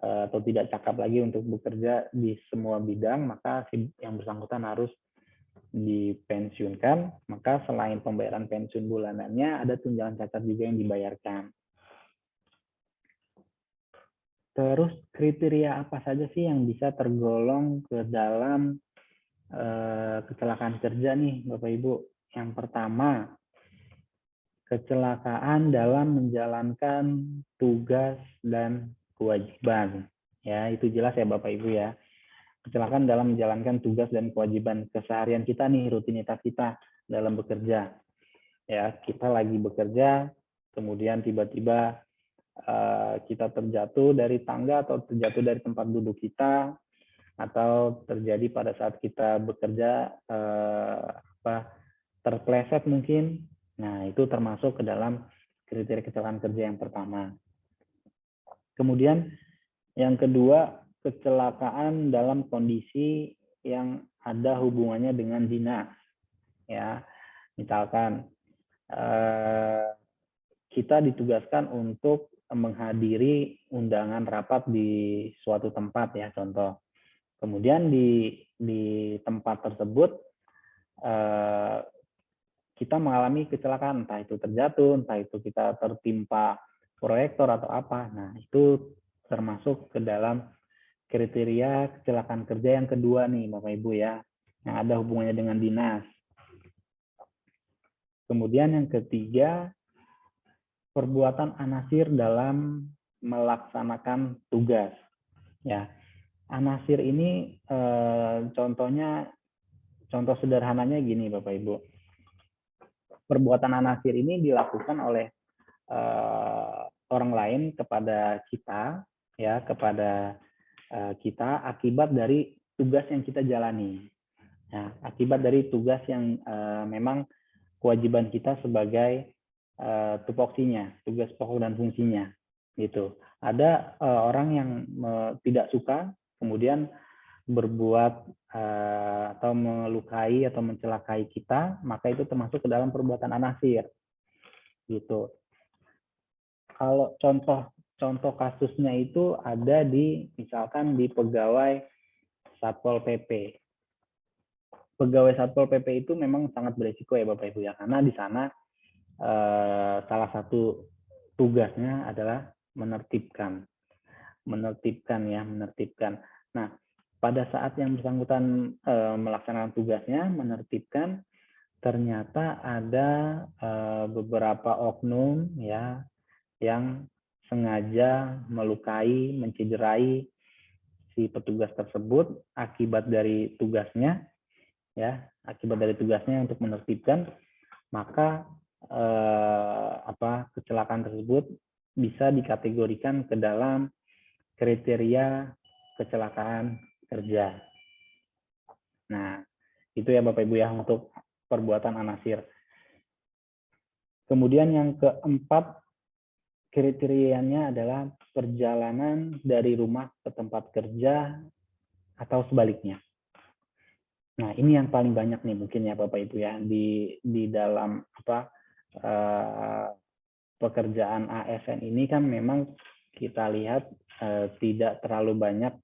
atau tidak cakap lagi untuk bekerja di semua bidang, maka yang bersangkutan harus dipensiunkan. Maka selain pembayaran pensiun bulanannya, ada tunjangan cacat juga yang dibayarkan. Terus kriteria apa saja sih yang bisa tergolong ke dalam kecelakaan kerja nih Bapak Ibu? Yang pertama, kecelakaan dalam menjalankan tugas dan kewajiban. Ya, itu jelas ya Bapak Ibu ya. Kecelakaan dalam menjalankan tugas dan kewajiban keseharian kita nih, rutinitas kita dalam bekerja. Ya, kita lagi bekerja, kemudian tiba-tiba kita terjatuh dari tangga atau terjatuh dari tempat duduk kita, atau terjadi pada saat kita bekerja terpleset mungkin. Nah, itu termasuk ke dalam kriteria kecelakaan kerja yang pertama. Kemudian yang kedua, kecelakaan dalam kondisi yang ada hubungannya dengan dinas. Ya, misalkan kita ditugaskan untuk menghadiri undangan rapat di suatu tempat ya, contoh. Kemudian di tempat tersebut kita mengalami kecelakaan, entah itu terjatuh, entah itu kita tertimpa proyektor atau apa. Nah, itu termasuk ke dalam kriteria kecelakaan kerja yang kedua nih Bapak Ibu ya, yang ada hubungannya dengan dinas. Kemudian yang ketiga, perbuatan anasir dalam melaksanakan tugas. Ya, anasir ini contoh sederhananya gini Bapak Ibu. Perbuatan anasir ini dilakukan oleh orang lain kepada kita, ya, kepada kita akibat dari tugas yang kita jalani. Nah, akibat dari tugas yang memang kewajiban kita sebagai tupoksinya, tugas pokok dan fungsinya, gitu. Ada orang yang tidak suka, kemudian berbuat atau melukai atau mencelakai kita, maka itu termasuk ke dalam perbuatan anasir, gitu. Kalau contoh kasusnya itu ada misalkan di pegawai Satpol PP. Pegawai Satpol PP itu memang sangat beresiko ya Bapak Ibu ya, karena di sana salah satu tugasnya adalah menertibkan. Nah, pada saat yang bersangkutan melaksanakan tugasnya, menertibkan, ternyata ada beberapa oknum ya yang sengaja melukai, mencederai si petugas tersebut akibat dari tugasnya, ya, akibat dari tugasnya untuk menertibkan, maka kecelakaan tersebut bisa dikategorikan ke dalam kriteria kecelakaan kerja. Nah, itu ya Bapak Ibu ya untuk perbuatan anasir. Kemudian yang keempat, kriterianya adalah perjalanan dari rumah ke tempat kerja atau sebaliknya. Nah, ini yang paling banyak nih mungkin ya Bapak Ibu ya di dalam pekerjaan ASN ini kan memang kita lihat tidak terlalu banyak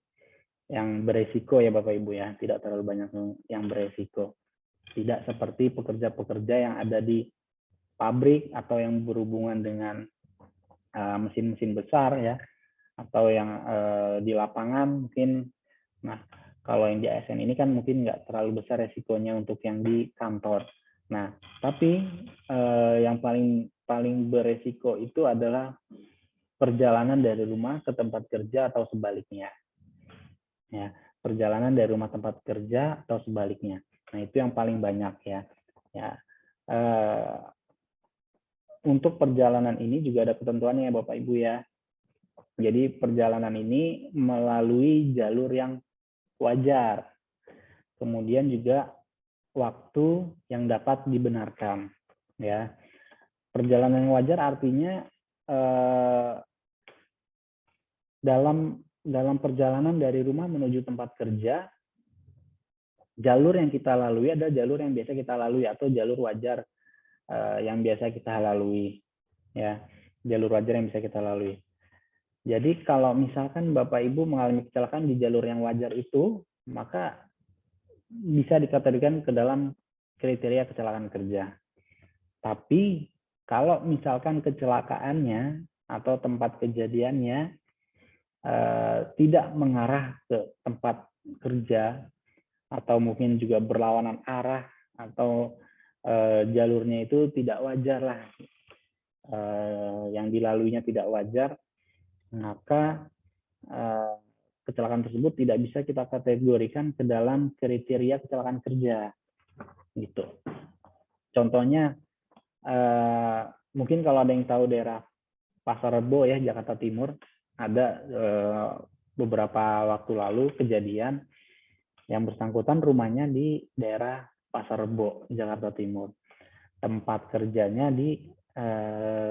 yang beresiko ya Bapak Ibu ya, tidak terlalu banyak yang beresiko. Tidak seperti pekerja-pekerja yang ada di pabrik atau yang berhubungan dengan mesin-mesin besar ya, atau yang di lapangan mungkin. Nah, kalau yang di ASN ini kan mungkin nggak terlalu besar resikonya untuk yang di kantor. Nah, tapi yang paling beresiko itu adalah perjalanan dari rumah ke tempat kerja atau sebaliknya. Ya, perjalanan dari rumah tempat kerja atau sebaliknya. Nah, itu yang paling banyak ya. Ya. Untuk perjalanan ini juga ada ketentuannya ya Bapak Ibu ya. Jadi perjalanan ini melalui jalur yang wajar kemudian juga waktu yang dapat dibenarkan. Ya, perjalanan yang wajar artinya dalam perjalanan dari rumah menuju tempat kerja, jalur yang kita lalui adalah jalur yang biasa kita lalui atau jalur wajar yang biasa kita lalui. Ya, jalur wajar yang bisa kita lalui. Jadi kalau misalkan Bapak Ibu mengalami kecelakaan di jalur yang wajar itu, maka bisa dikategorikan ke dalam kriteria kecelakaan kerja. Tapi kalau misalkan kecelakaannya atau tempat kejadiannya tidak mengarah ke tempat kerja atau mungkin juga berlawanan arah atau jalurnya itu tidak wajar lah, yang dilaluinya tidak wajar, maka kecelakaan tersebut tidak bisa kita kategorikan ke dalam kriteria kecelakaan kerja, gitu. Contohnya mungkin kalau ada yang tahu daerah Pasar Rebo ya, Jakarta Timur, ada beberapa waktu lalu kejadian yang bersangkutan rumahnya di daerah Pasar Rebo, Jakarta Timur. Tempat kerjanya di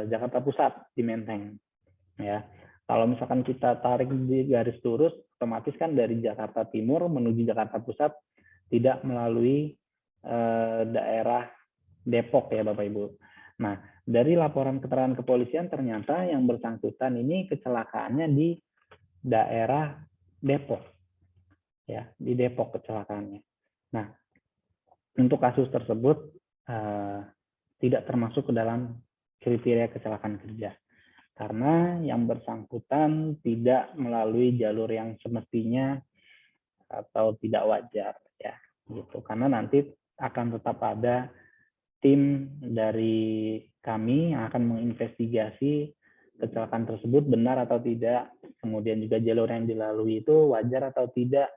Jakarta Pusat, di Menteng. Ya, kalau misalkan kita tarik di garis lurus, otomatis kan dari Jakarta Timur menuju Jakarta Pusat tidak melalui daerah Depok ya Bapak Ibu. Nah, dari laporan keterangan kepolisian ternyata yang bersangkutan ini kecelakaannya di daerah Depok. Ya, di Depok kecelakaannya. Nah, untuk kasus tersebut tidak termasuk ke dalam kriteria kecelakaan kerja. Karena yang bersangkutan tidak melalui jalur yang semestinya atau tidak wajar ya, gitu. Karena nanti akan tetap ada tim dari kami yang akan menginvestigasi kecelakaan tersebut benar atau tidak, kemudian juga jalur yang dilalui itu wajar atau tidak,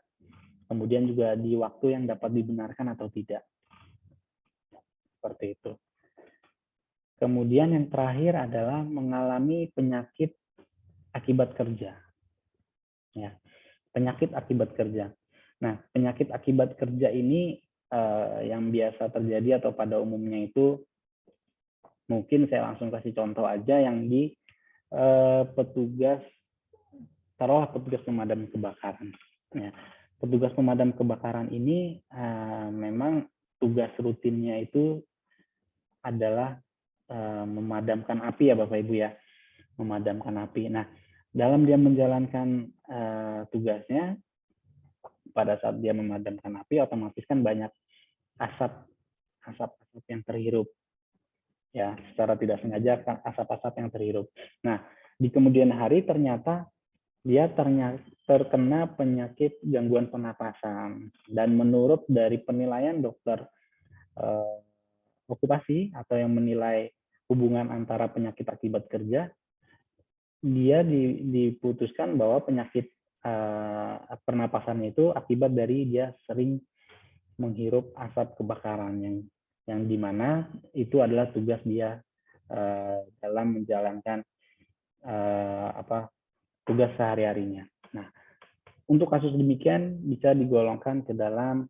kemudian juga di waktu yang dapat dibenarkan atau tidak. Seperti itu. Kemudian yang terakhir adalah mengalami penyakit akibat kerja. Ya, penyakit akibat kerja. Nah, penyakit akibat kerja ini yang biasa terjadi atau pada umumnya itu, mungkin saya langsung kasih contoh aja yang di petugas, taruhlah petugas pemadam kebakaran. Ya, petugas pemadam kebakaran ini memang tugas rutinnya itu adalah memadamkan api ya Bapak Ibu ya, memadamkan api. Nah, dalam dia menjalankan tugasnya, pada saat dia memadamkan api, otomatis kan banyak asap yang terhirup ya, secara tidak sengaja kan asap-asap yang terhirup. Nah, di kemudian hari ternyata dia terkena penyakit gangguan pernapasan, dan menurut dari penilaian dokter okupasi atau yang menilai hubungan antara penyakit akibat kerja, dia diputuskan bahwa penyakit pernapasan itu akibat dari dia sering menghirup asap kebakaran yang dimana itu adalah tugas dia dalam menjalankan tugas sehari-harinya. Nah, untuk kasus demikian bisa digolongkan ke dalam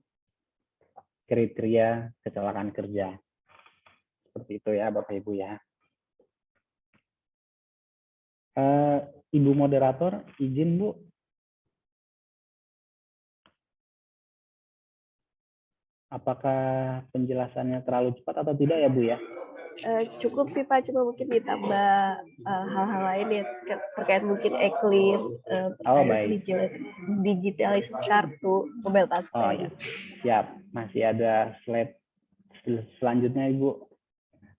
kriteria kecelakaan kerja. Seperti itu ya Bapak Ibu ya. Ibu moderator, izin Bu. Apakah penjelasannya terlalu cepat atau tidak ya Bu ya? Cukup sih Pak, cuma mungkin ditambah hal-hal lain ya terkait mungkin e-clean, digitalisasi kartu, mobile taspen. Oh ya, siap. Masih ada slide selanjutnya Ibu.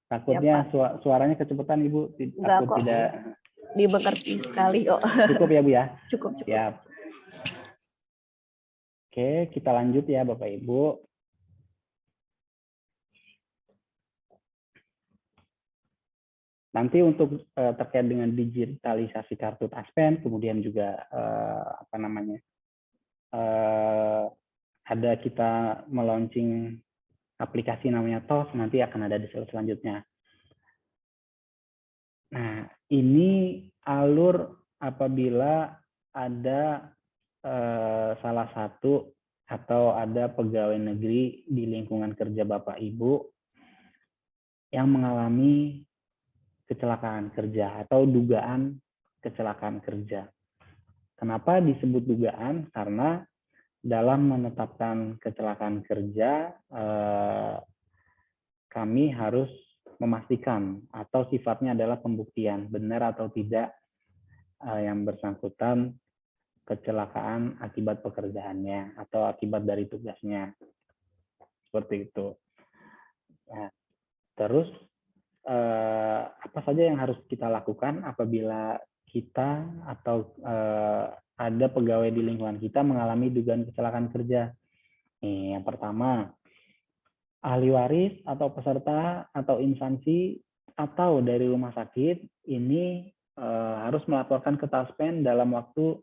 Takutnya ya, suaranya kecepatan Ibu, takut tidak dimengerti sekali kok. Cukup ya Bu ya? Cukup. Siap. Oke, kita lanjut ya Bapak Ibu. Nanti untuk terkait dengan digitalisasi kartu taspen, kemudian juga ada kita meluncing aplikasi namanya TOS, nanti akan ada di slide selanjutnya. Nah, ini alur apabila ada salah satu atau ada pegawai negeri di lingkungan kerja Bapak Ibu yang mengalami kecelakaan kerja atau dugaan kecelakaan kerja. Kenapa disebut dugaan? Karena dalam menetapkan kecelakaan kerja, kami harus memastikan atau sifatnya adalah pembuktian benar atau tidak yang bersangkutan kecelakaan akibat pekerjaannya atau akibat dari tugasnya. Seperti itu. Nah, terus apa saja yang harus kita lakukan apabila kita atau ada pegawai di lingkungan kita mengalami dugaan kecelakaan kerja? Nih, yang pertama, ahli waris atau peserta atau instansi atau dari rumah sakit ini harus melaporkan ke Taspen dalam waktu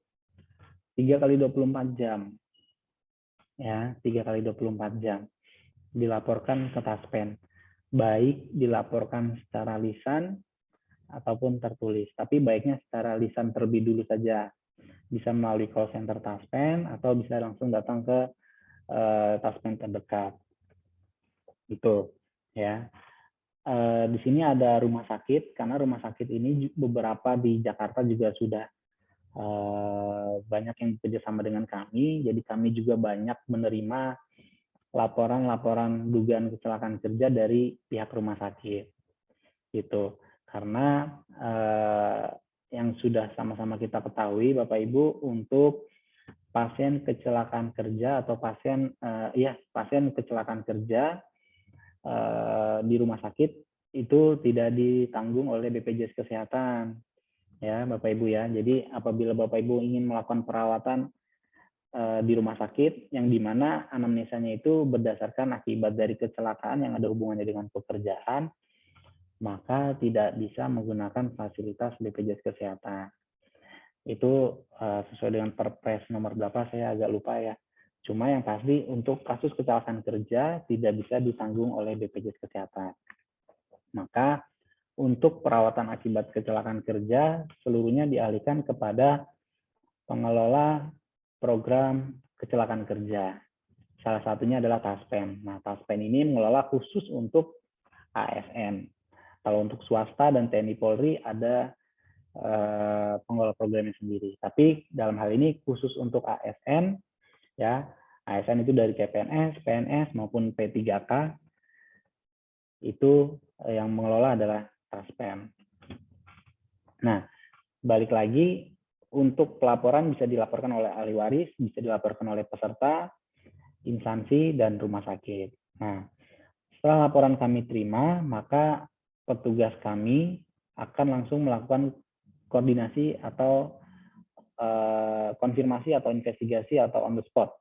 3 kali 24 jam. Ya, 3 kali 24 jam. Dilaporkan ke Taspen. Baik dilaporkan secara lisan ataupun tertulis. Tapi baiknya secara lisan terlebih dulu saja. Bisa melalui call center Taspen atau bisa langsung datang ke Taspen terdekat. Itu ya. Di sini ada rumah sakit, karena rumah sakit ini beberapa di Jakarta juga sudah banyak yang bekerjasama dengan kami, jadi kami juga banyak menerima laporan-laporan dugaan kecelakaan kerja dari pihak rumah sakit, gitu. Karena yang sudah sama-sama kita ketahui, Bapak Ibu, untuk pasien kecelakaan kerja atau pasien kecelakaan kerja di rumah sakit itu tidak ditanggung oleh BPJS Kesehatan. Ya, Bapak Ibu ya. Jadi apabila Bapak Ibu ingin melakukan perawatan di rumah sakit yang dimana anamnesanya itu berdasarkan akibat dari kecelakaan yang ada hubungannya dengan pekerjaan, maka tidak bisa menggunakan fasilitas BPJS Kesehatan. Itu sesuai dengan Perpres nomor berapa saya agak lupa ya. Cuma yang pasti untuk kasus kecelakaan kerja tidak bisa ditanggung oleh BPJS Kesehatan. Maka untuk perawatan akibat kecelakaan kerja seluruhnya dialihkan kepada pengelola program kecelakaan kerja. Salah satunya adalah Taspen. Nah, Taspen ini mengelola khusus untuk ASN. Kalau untuk swasta dan TNI Polri ada pengelola programnya sendiri. Tapi dalam hal ini khusus untuk ASN, ya ASN itu dari CPNS, PNS maupun P3K itu yang mengelola adalah Taspen. Nah, balik lagi, untuk pelaporan bisa dilaporkan oleh ahli waris, bisa dilaporkan oleh peserta, instansi, dan rumah sakit. Nah, setelah laporan kami terima, maka petugas kami akan langsung melakukan koordinasi atau konfirmasi atau investigasi atau on the spot.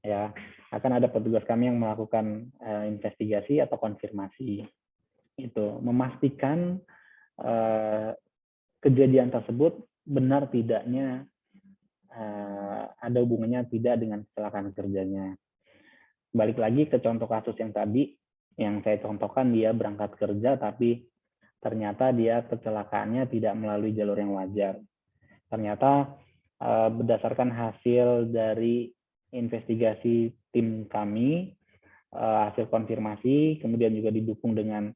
Ya, akan ada petugas kami yang melakukan investigasi atau konfirmasi. Itu memastikan kejadian tersebut benar tidaknya ada hubungannya tidak dengan kecelakaan kerjanya. Balik lagi ke contoh kasus yang tadi, yang saya contohkan, dia berangkat kerja tapi ternyata dia kecelakaannya tidak melalui jalur yang wajar. Ternyata berdasarkan hasil dari investigasi tim kami, hasil konfirmasi, kemudian juga didukung dengan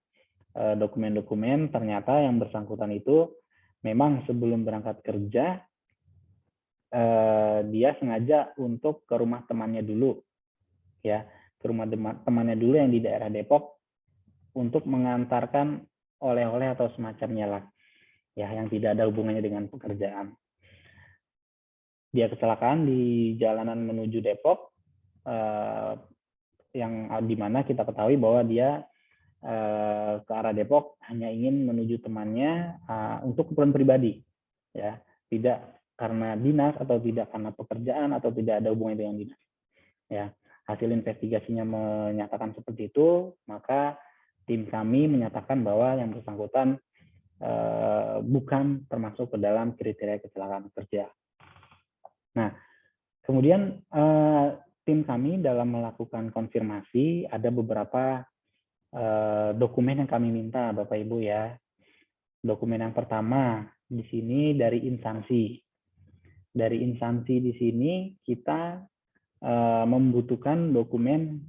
dokumen-dokumen, ternyata yang bersangkutan itu memang sebelum berangkat kerja, dia sengaja untuk ke rumah temannya dulu, ya, ke rumah temannya dulu yang di daerah Depok untuk mengantarkan oleh-oleh atau semacamnya lah, ya, yang tidak ada hubungannya dengan pekerjaan. Dia kecelakaan di jalanan menuju Depok, yang dimana kita ketahui bahwa dia ke arah Depok hanya ingin menuju temannya untuk keperluan pribadi, ya, tidak karena dinas atau tidak karena pekerjaan atau tidak ada hubungannya dengan dinas. Ya, hasil investigasinya menyatakan seperti itu, maka tim kami menyatakan bahwa yang bersangkutan bukan termasuk ke dalam kriteria kecelakaan kerja. Nah, kemudian tim kami dalam melakukan konfirmasi ada beberapa dokumen yang kami minta, Bapak Ibu ya. Dokumen yang pertama di sini dari instansi. Dari instansi di sini kita membutuhkan dokumen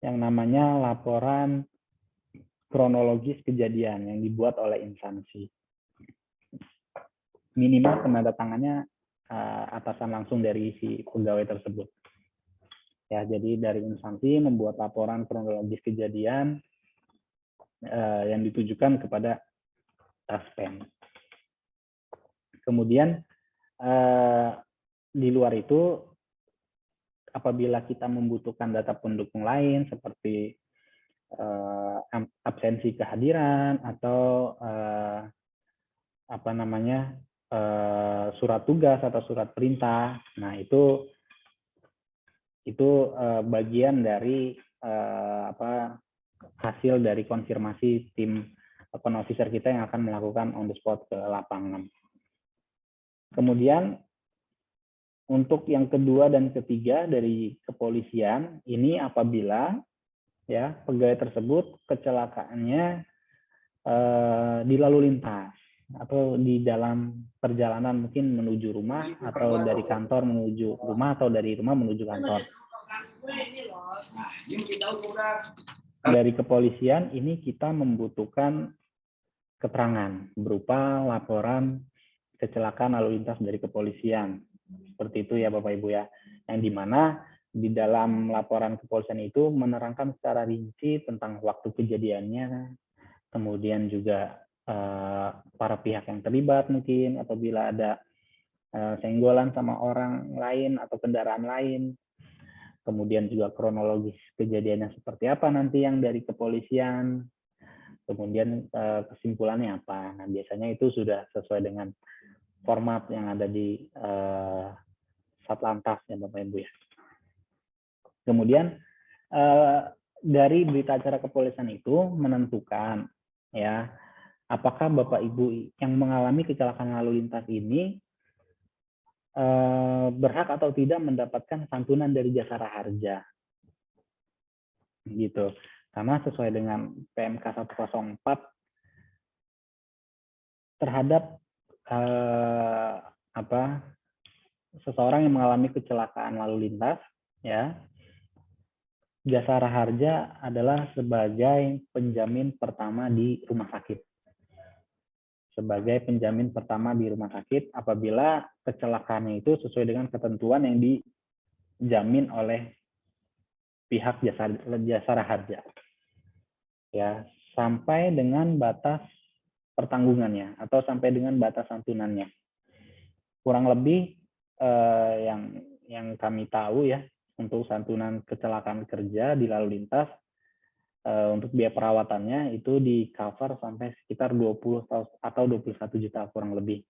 yang namanya laporan kronologis kejadian yang dibuat oleh instansi. Minimal penandatangannya atasan langsung dari si pegawai tersebut. Ya, jadi dari instansi membuat laporan kronologis kejadian yang ditujukan kepada Taspen. Kemudian di luar itu, apabila kita membutuhkan data pendukung lain seperti absensi kehadiran atau surat tugas atau surat perintah, nah itu bagian dari hasil dari konfirmasi tim account officer kita yang akan melakukan on the spot ke lapangan. Kemudian untuk yang kedua dan ketiga dari kepolisian, ini apabila ya pegawai tersebut kecelakaannya di lalu lintas atau di dalam perjalanan mungkin menuju rumah atau dari kantor menuju rumah atau dari rumah menuju kantor. Dari kepolisian ini kita membutuhkan keterangan berupa laporan kecelakaan lalu lintas dari kepolisian. Seperti itu ya Bapak Ibu ya. Yang dimana di dalam laporan kepolisian itu menerangkan secara rinci tentang waktu kejadiannya, kemudian juga para pihak yang terlibat mungkin apabila ada senggolan sama orang lain atau kendaraan lain, kemudian juga kronologis kejadiannya seperti apa nanti yang dari kepolisian, kemudian kesimpulannya apa. Nah biasanya itu sudah sesuai dengan format yang ada di Satlantas ya Bapak Ibu ya. Kemudian dari berita acara kepolisian itu menentukan ya apakah Bapak Ibu yang mengalami kecelakaan lalu lintas ini berhak atau tidak mendapatkan santunan dari Jasara Harja. Gitu. Karena sesuai dengan PMK 104 terhadap seseorang yang mengalami kecelakaan lalu lintas ya, Jasara Harja adalah sebagai penjamin pertama di rumah sakit. Sebagai penjamin pertama di rumah sakit apabila kecelakaannya itu sesuai dengan ketentuan yang dijamin oleh pihak Jasara Harja. Ya, sampai dengan batas pertanggungannya atau sampai dengan batas santunannya. Kurang lebih yang kami tahu ya, untuk santunan kecelakaan kerja di lalu lintas untuk biaya perawatannya itu di cover sampai sekitar 20 atau 21 juta kurang lebih.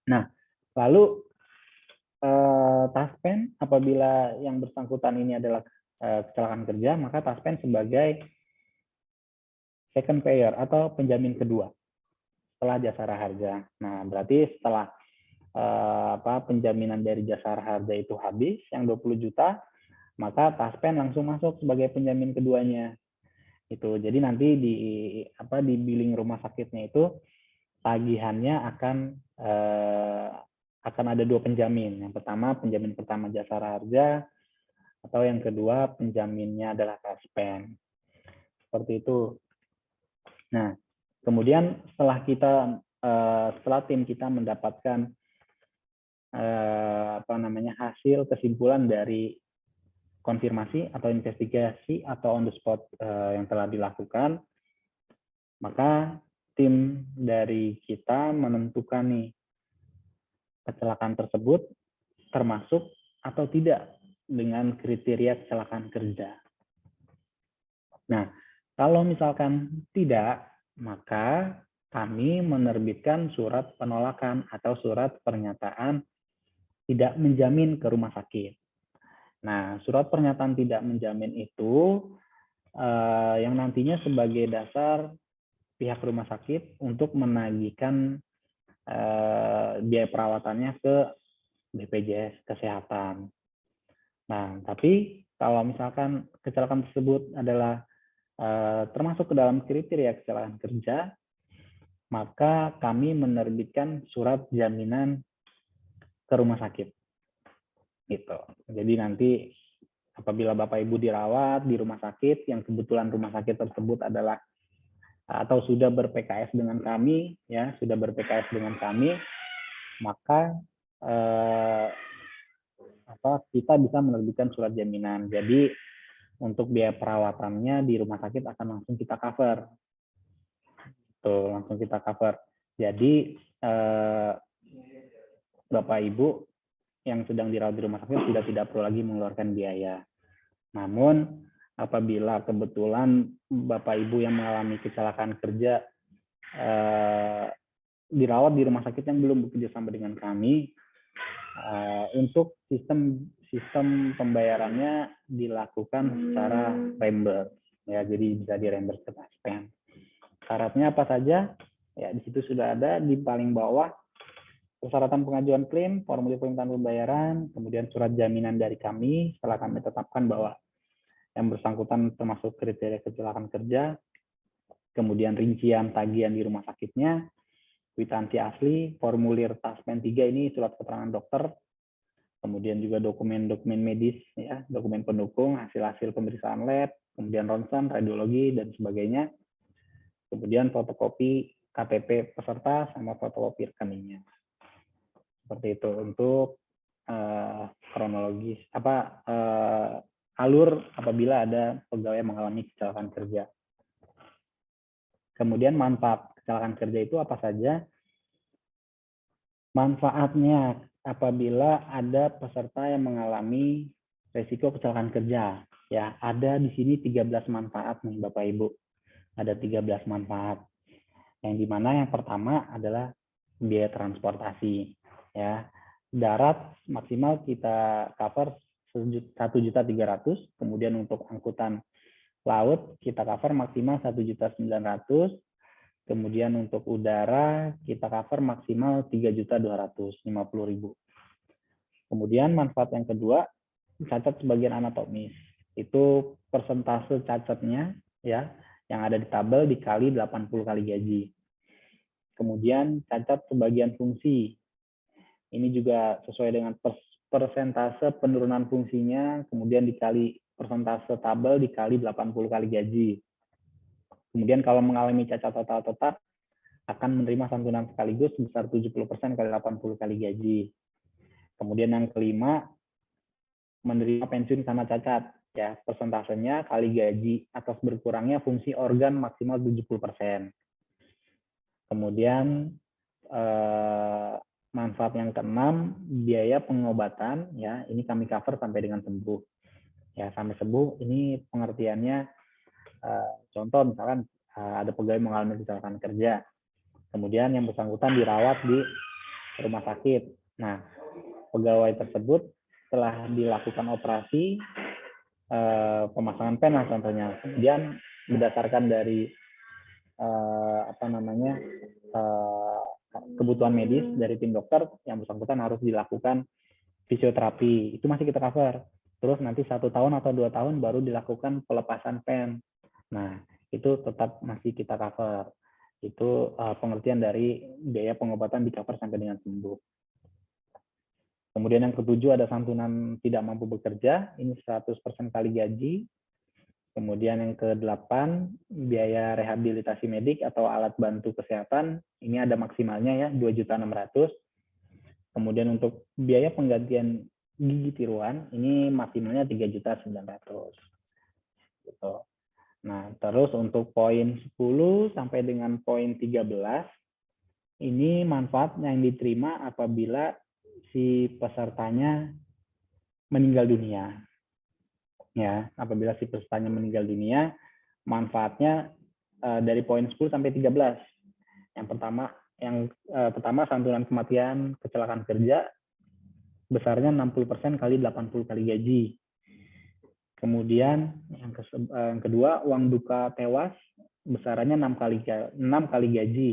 Nah, lalu Taspen apabila yang bersangkutan ini adalah kecelakaan kerja, maka Taspen sebagai second payer atau penjamin kedua setelah Jasara Harja. Nah, berarti setelah penjaminan dari Jasara Harja itu habis yang 20 juta, maka Taspen langsung masuk sebagai penjamin keduanya. Itu. Jadi nanti di billing rumah sakitnya itu tagihannya akan ada dua penjamin. Yang pertama penjamin pertama Jasara Harja atau yang kedua penjaminnya adalah Taspen. Seperti itu. Nah, kemudian setelah tim kita mendapatkan hasil kesimpulan dari konfirmasi atau investigasi atau on the spot yang telah dilakukan, maka tim dari kita menentukan nih kecelakaan tersebut termasuk atau tidak dengan kriteria kecelakaan kerja. Nah, kalau misalkan tidak, maka kami menerbitkan surat penolakan atau surat pernyataan tidak menjamin ke rumah sakit. Nah, surat pernyataan tidak menjamin itu yang nantinya sebagai dasar pihak rumah sakit untuk menagihkan biaya perawatannya ke BPJS Kesehatan. Nah, tapi kalau misalkan kecelakaan tersebut adalah termasuk ke dalam kriteria kecelakaan kerja, maka kami menerbitkan surat jaminan ke rumah sakit. gitu. Jadi nanti apabila Bapak Ibu dirawat di rumah sakit yang kebetulan rumah sakit tersebut adalah atau sudah ber-PKS dengan kami, ya sudah ber-PKS dengan kami, maka kita bisa menerbitkan surat jaminan. Jadi untuk biaya perawatannya di rumah sakit akan langsung kita cover, tuh langsung kita cover. Jadi Bapak Ibu yang sedang dirawat di rumah sakit sudah tidak perlu lagi mengeluarkan biaya. Namun apabila kebetulan Bapak Ibu yang mengalami kecelakaan kerja dirawat di rumah sakit yang belum bekerja sama dengan kami, untuk sistem pembayarannya dilakukan secara reimburse, ya, jadi bisa di-reimburse ke Taspen. Syaratnya apa saja? Ya, di situ sudah ada di paling bawah. Persyaratan pengajuan klaim, formulir permintaan pembayaran, kemudian surat jaminan dari kami setelah kami tetapkan bahwa yang bersangkutan termasuk kriteria kecelakaan kerja, kemudian rincian tagihan di rumah sakitnya, kwitansi asli, formulir Taspen 3 ini surat keterangan dokter, kemudian juga dokumen-dokumen medis, ya, dokumen pendukung, hasil-hasil pemeriksaan lab, kemudian ronsen, radiologi, dan sebagainya, kemudian fotokopi KTP peserta sama fotokopi rekeningnya. Seperti itu untuk kronologis alur apabila ada pegawai mengalami kecelakaan kerja. Kemudian manfaat kecelakaan kerja itu apa saja? Manfaatnya apabila ada peserta yang mengalami resiko kecelakaan kerja, ya ada di sini 13 manfaat nih Bapak Ibu. Ada 13 manfaat. Yang dimana yang pertama adalah biaya transportasi, ya. Darat maksimal kita cover 1.300.000, kemudian untuk angkutan laut kita cover maksimal 1.900.000, kemudian untuk udara kita cover maksimal 3.250.000. Kemudian manfaat yang kedua, cacat sebagian anatomis. Itu persentase cacatnya, ya, yang ada di tabel dikali 80 kali gaji. Kemudian cacat sebagian fungsi. Ini juga sesuai dengan persentase penurunan fungsinya, kemudian dikali persentase tabel dikali 80 kali gaji. Kemudian kalau mengalami cacat total tetap, akan menerima santunan sekaligus sebesar 70% kali 80 kali gaji. Kemudian yang kelima, menerima pensiun karena cacat. Ya, persentasenya kali gaji atas berkurangnya fungsi organ maksimal 70%. Kemudian manfaat yang keenam, biaya pengobatan, ya ini kami cover sampai dengan sembuh. Ya, sampai sembuh ini pengertiannya contoh misalkan ada pegawai mengalami kecelakaan kerja, kemudian yang bersangkutan dirawat di rumah sakit. Nah, pegawai tersebut telah dilakukan operasi pemasangan pena contohnya, kemudian berdasarkan dari kebutuhan medis dari tim dokter, yang bersangkutan harus dilakukan fisioterapi, itu masih kita cover. Terus nanti 1 tahun atau 2 tahun baru dilakukan pelepasan pen. Nah, itu tetap masih kita cover. Itu pengertian dari biaya pengobatan di cover sampai dengan sembuh. Kemudian yang ketujuh ada santunan tidak mampu bekerja, ini 100% kali gaji. Kemudian yang ke-8, biaya rehabilitasi medik atau alat bantu kesehatan, ini ada maksimalnya ya, 2.600.000. Kemudian untuk biaya penggantian gigi tiruan, ini maksimalnya 3.900.000. Gitu. Nah, terus untuk poin 10 sampai dengan poin 13, ini manfaat yang diterima apabila si pesertanya meninggal dunia. Ya, apabila si pesertanya meninggal dunia, manfaatnya dari poin 10 sampai 13. Yang pertama santunan kematian kecelakaan kerja besarnya 60% kali 80 kali gaji. Kemudian yang kedua, uang duka tewas besarannya 6 kali gaji.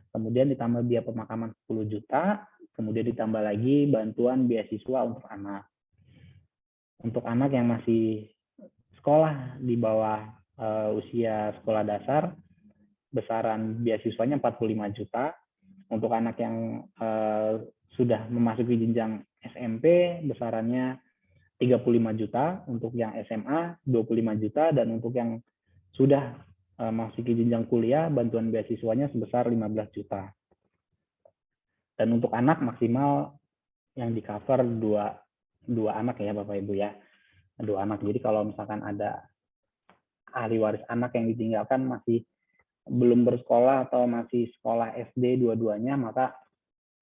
Kemudian ditambah biaya pemakaman 10 juta, kemudian ditambah lagi bantuan beasiswa untuk anak. Untuk anak yang masih sekolah di bawah usia sekolah dasar, besaran beasiswanya 45 juta. Untuk anak yang sudah memasuki jenjang SMP besarannya 35 juta, untuk yang SMA 25 juta, dan untuk yang sudah memasuki jenjang kuliah bantuan beasiswanya sebesar 15 juta. Dan untuk anak maksimal yang di cover dua anak ya Bapak Ibu ya, 2 anak. Jadi kalau misalkan ada ahli waris anak yang ditinggalkan masih belum bersekolah atau masih sekolah SD dua-duanya, maka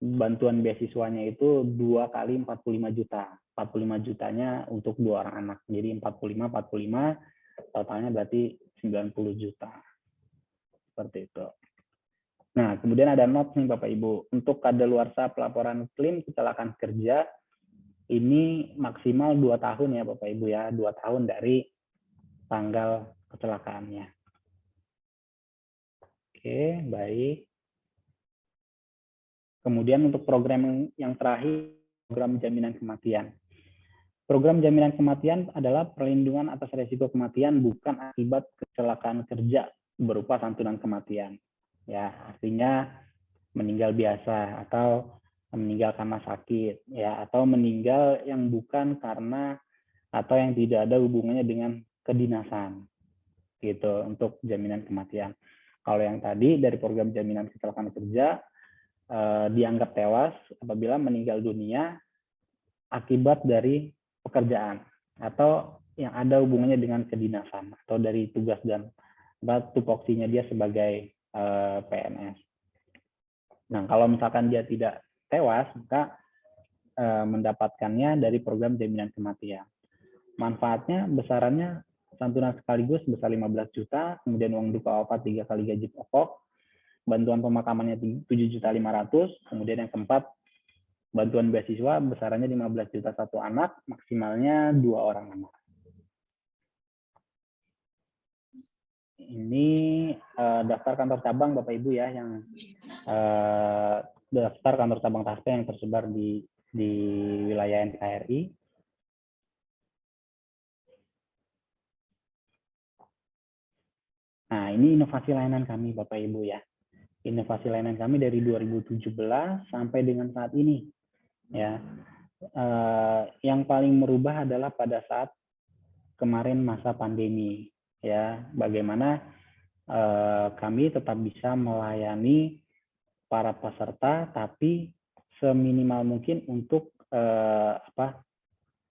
bantuan beasiswanya itu 2 kali 45 juta. 45 jutanya untuk 2 orang anak. Jadi 45, totalnya berarti 90 juta. Seperti itu. Nah, kemudian ada notes nih Bapak Ibu. Untuk kadaluarsa pelaporan klaim kecelakaan kerja, ini maksimal 2 tahun ya Bapak Ibu ya. 2 tahun dari tanggal kecelakaannya. Oke, baik. Kemudian untuk program yang terakhir, program jaminan kematian. Program jaminan kematian adalah perlindungan atas risiko kematian bukan akibat kecelakaan kerja berupa santunan kematian. Ya, artinya meninggal biasa atau meninggal karena sakit, ya, atau meninggal yang bukan karena atau yang tidak ada hubungannya dengan kedinasan, gitu untuk jaminan kematian. Kalau yang tadi dari program jaminan kecelakaan kerja dianggap tewas apabila meninggal dunia akibat dari pekerjaan atau yang ada hubungannya dengan kedinasan atau dari tugas dan tupoksinya dia sebagai PNS. Nah, kalau misalkan dia tidak tewas, maka mendapatkannya dari program jaminan kematian. Manfaatnya besarannya santunan sekaligus sebesar 15 juta, kemudian uang duka wafat 3 kali gaji pokok, bantuan pemakamannya 7.500.000, kemudian yang keempat bantuan beasiswa besarannya 15 juta satu anak, maksimalnya 2 orang anak. Ini daftar kantor cabang Bapak Ibu ya, yang daftar kantor cabang Taspen yang tersebar di wilayah NKRI. Nah, ini inovasi layanan kami Bapak Ibu ya. Inovasi layanan kami dari 2017 sampai dengan saat ini. Ya, yang paling merubah adalah pada saat kemarin masa pandemi. Ya, bagaimana kami tetap bisa melayani para peserta, tapi seminimal mungkin untuk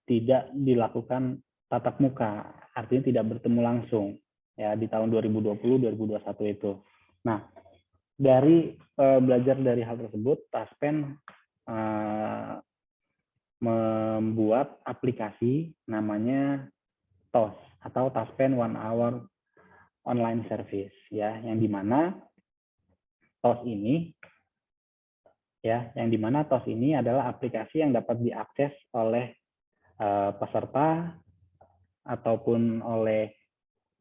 tidak dilakukan tatap muka, artinya tidak bertemu langsung ya di tahun 2020-2021 itu. Nah, dari belajar dari hal tersebut, Taspen membuat aplikasi namanya TOS atau Taspen 1 Hour Online Service ya, yang dimana TOS ini adalah aplikasi yang dapat diakses oleh peserta ataupun oleh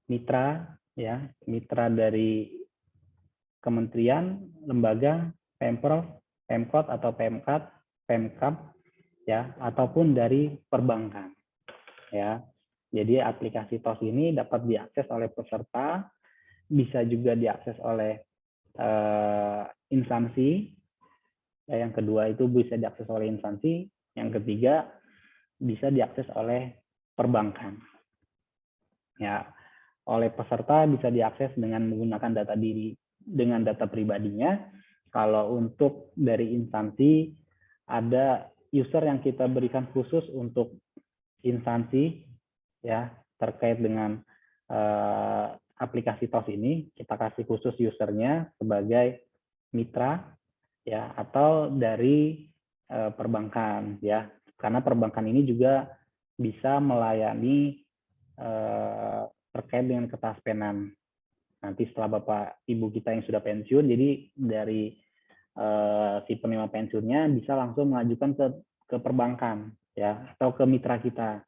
mitra ya, mitra dari kementerian, lembaga, Pemprov, Pemkot atau Pemkat, Pemkab ya, ataupun dari perbankan ya. Jadi aplikasi TOS ini dapat diakses oleh peserta, bisa juga diakses oleh instansi. Ya, yang kedua itu bisa diakses oleh instansi, yang ketiga bisa diakses oleh perbankan. Ya, oleh peserta bisa diakses dengan menggunakan data diri dengan data pribadinya. Kalau untuk dari instansi ada user yang kita berikan khusus untuk instansi ya, terkait dengan aplikasi TOS ini, kita kasih khusus usernya sebagai mitra ya, atau dari perbankan ya, karena perbankan ini juga bisa melayani terkait dengan ketaspenan. Nanti setelah Bapak Ibu kita yang sudah pensiun, jadi dari si penerima pensiunnya bisa langsung mengajukan ke perbankan ya, atau ke mitra kita,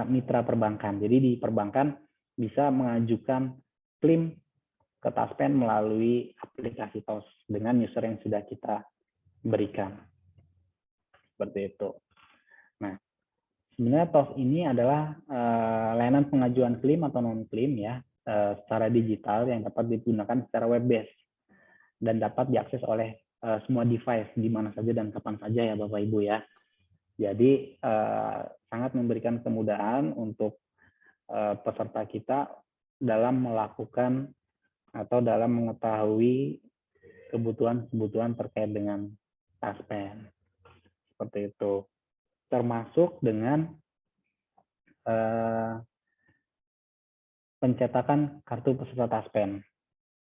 mitra perbankan. Jadi di perbankan bisa mengajukan klaim ke Taspen melalui aplikasi TOS dengan user yang sudah kita berikan. Seperti itu. Nah, sebenarnya TOS ini adalah layanan pengajuan klaim atau non-klaim ya, secara digital yang dapat digunakan secara web-based dan dapat diakses oleh semua device di mana saja dan kapan saja ya Bapak Ibu ya. Jadi sangat memberikan kemudahan untuk peserta kita dalam melakukan atau dalam mengetahui kebutuhan-kebutuhan terkait dengan Taspen. Seperti itu. Termasuk dengan pencetakan kartu peserta Taspen.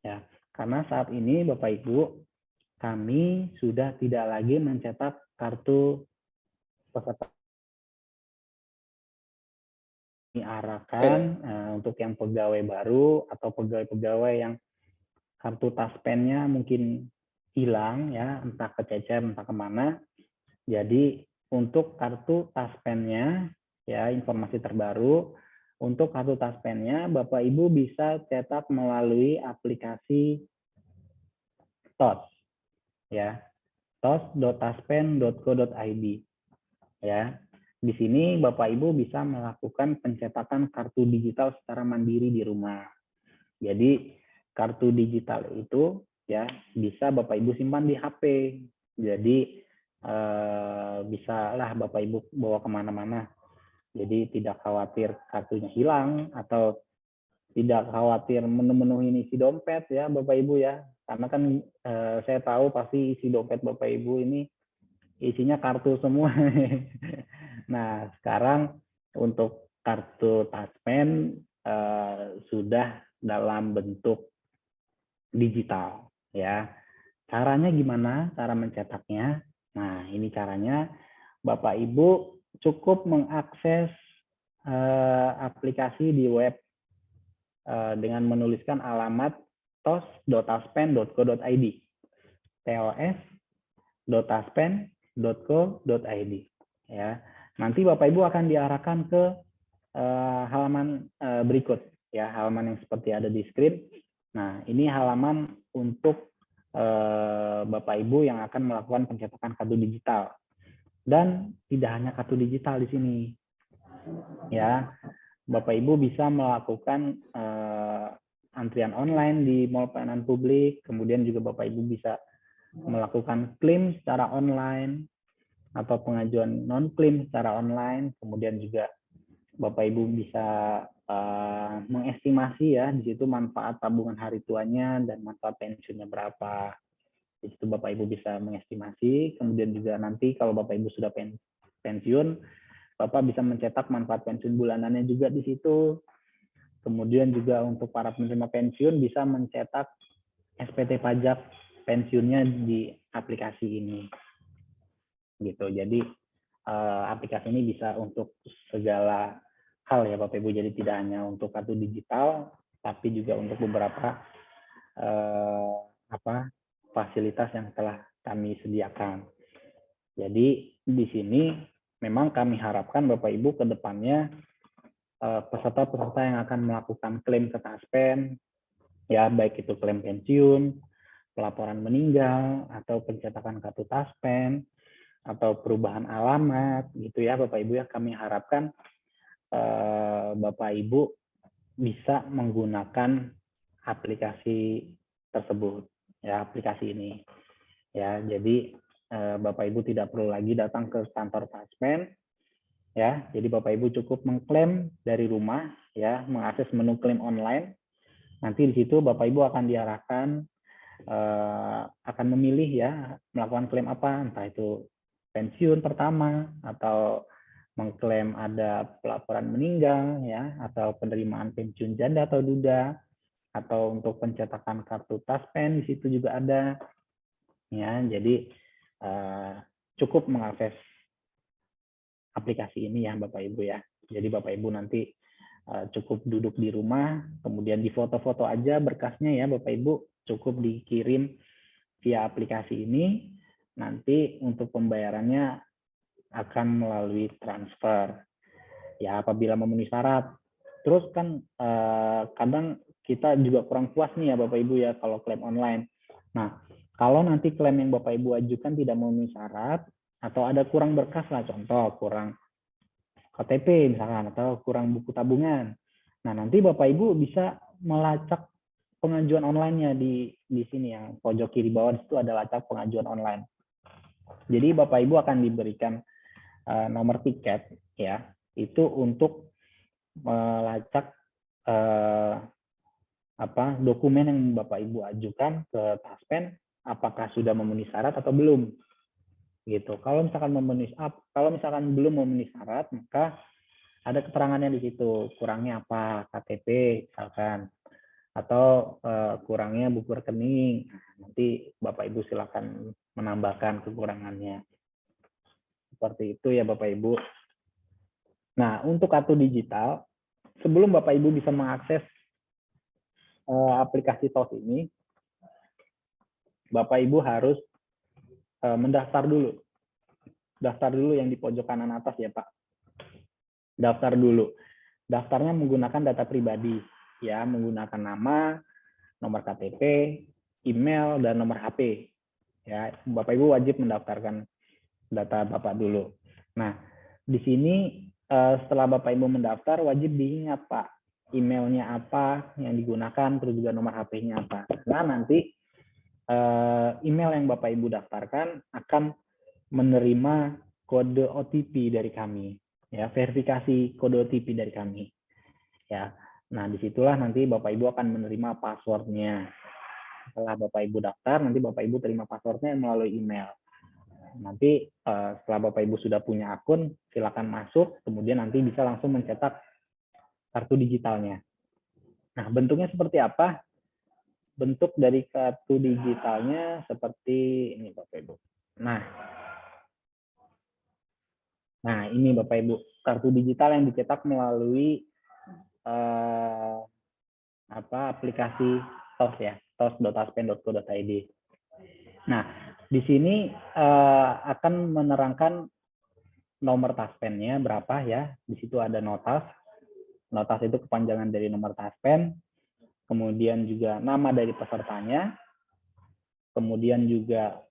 Ya, karena saat ini Bapak Ibu, kami sudah tidak lagi mencetak kartu peserta. Diarahkan untuk yang pegawai baru atau pegawai-pegawai yang kartu Taspennya mungkin hilang ya, entah kececer entah kemana. Jadi untuk kartu Taspennya ya, informasi terbaru untuk kartu Taspennya Bapak Ibu bisa cetak melalui aplikasi TOS ya, tos.taspen.co.id ya. Di sini Bapak Ibu bisa melakukan pencetakan kartu digital secara mandiri di rumah. Jadi kartu digital itu ya bisa Bapak Ibu simpan di HP. Jadi bisalah Bapak Ibu bawa kemana-mana. Jadi tidak khawatir kartunya hilang atau tidak khawatir memenuhi isi dompet ya Bapak Ibu ya. Karena kan saya tahu pasti isi dompet Bapak Ibu ini isinya kartu semua. Nah, sekarang untuk kartu Taspen sudah dalam bentuk digital ya. Caranya gimana? Cara mencetaknya? Nah, ini caranya. Bapak Ibu cukup mengakses aplikasi di web dengan menuliskan alamat tos.taspen.co.id. tos.taspen.co.id ya. Nanti Bapak Ibu akan diarahkan ke halaman berikut ya, halaman yang seperti ada di screen. Nah, ini halaman untuk Bapak Ibu yang akan melakukan pencetakan kartu digital. Dan tidak hanya kartu digital di sini. Ya. Bapak Ibu bisa melakukan antrian online di mall pelayanan publik, kemudian juga Bapak Ibu bisa melakukan klaim secara online atau pengajuan non klaim secara online, kemudian juga Bapak Ibu bisa mengestimasi ya di situ manfaat tabungan hari tuanya dan manfaat pensiunnya berapa. Di situ Bapak Ibu bisa mengestimasi, kemudian juga nanti kalau Bapak Ibu sudah pensiun, Bapak bisa mencetak manfaat pensiun bulanannya juga di situ. Kemudian juga untuk para penerima pensiun bisa mencetak SPT pajak pensiunnya di aplikasi ini. Gitu. Jadi aplikasi ini bisa untuk segala hal ya Bapak Ibu. Jadi tidak hanya untuk kartu digital, tapi juga untuk beberapa fasilitas yang telah kami sediakan. Jadi di sini memang kami harapkan Bapak Ibu ke depannya peserta-peserta yang akan melakukan klaim ke Taspen, ya baik itu klaim pensiun, pelaporan meninggal, atau pencetakan kartu Taspen, atau perubahan alamat, gitu ya Bapak Ibu ya, kami harapkan Bapak Ibu bisa menggunakan aplikasi tersebut, ya aplikasi ini, ya jadi Bapak Ibu tidak perlu lagi datang ke kantor Taspen, ya. Jadi Bapak Ibu cukup mengklaim dari rumah, ya, mengakses menu klaim online. Nanti di situ Bapak Ibu akan diarahkan akan memilih ya melakukan klaim apa, entah itu pensiun pertama atau mengklaim ada pelaporan meninggal, ya, atau penerimaan pensiun janda atau duda, atau untuk pencetakan kartu Taspen di situ juga ada, ya. Jadi cukup mengakses aplikasi ini ya Bapak Ibu ya. Jadi Bapak Ibu nanti cukup duduk di rumah, kemudian di foto-foto aja berkasnya ya Bapak Ibu, cukup dikirim via aplikasi ini. Nanti untuk pembayarannya akan melalui transfer. Ya apabila memenuhi syarat. Terus kan kadang kita juga kurang puas nih ya Bapak Ibu ya kalau klaim online. Nah, kalau nanti klaim yang Bapak Ibu ajukan tidak memenuhi syarat, atau ada kurang berkas lah, contoh kurang KTP misalkan, atau kurang buku tabungan. Nah, nanti Bapak Ibu bisa melacak pengajuan online-nya di sini yang pojok kiri bawah, di situ ada lacak pengajuan online. Jadi Bapak Ibu akan diberikan nomor tiket ya, itu untuk melacak dokumen yang Bapak Ibu ajukan ke Taspen apakah sudah memenuhi syarat atau belum gitu. Kalau misalkan belum memenuhi syarat, maka ada keterangannya di situ, kurangnya apa, KTP misalkan, atau kurangnya buku rekening. Nanti Bapak Ibu silakan menambahkan kekurangannya. Seperti itu ya Bapak Ibu. Nah, untuk kartu digital, sebelum Bapak Ibu bisa mengakses aplikasi TOS ini, Bapak Ibu harus mendaftar dulu. Daftar dulu yang di pojok kanan atas ya Pak. Daftar dulu. Daftarnya menggunakan data pribadi, ya, menggunakan nama, nomor KTP, email, dan nomor HP. Ya, Bapak Ibu wajib mendaftarkan data Bapak dulu. Nah, di sini setelah Bapak Ibu mendaftar, wajib diingat Pak, emailnya apa yang digunakan, terus juga nomor HP-nya apa. Nah, nanti email yang Bapak Ibu daftarkan akan menerima kode OTP dari kami, ya, verifikasi kode OTP dari kami, ya. Nah, disitulah nanti Bapak Ibu akan menerima passwordnya. Setelah Bapak Ibu daftar, nanti Bapak Ibu terima passwordnya melalui email. Nanti setelah Bapak Ibu sudah punya akun, silakan masuk, kemudian nanti bisa langsung mencetak kartu digitalnya. Nah, bentuknya seperti apa? Bentuk dari kartu digitalnya seperti ini Bapak Ibu. Nah, ini Bapak Ibu, kartu digital yang dicetak melalui aplikasi TOS ya, tos.taspen.co.id. Nah, di sini akan menerangkan nomor Taspennya berapa ya. Di situ ada notas. Notas itu kepanjangan dari nomor Taspen. Kemudian juga nama dari pesertanya. Kemudian juga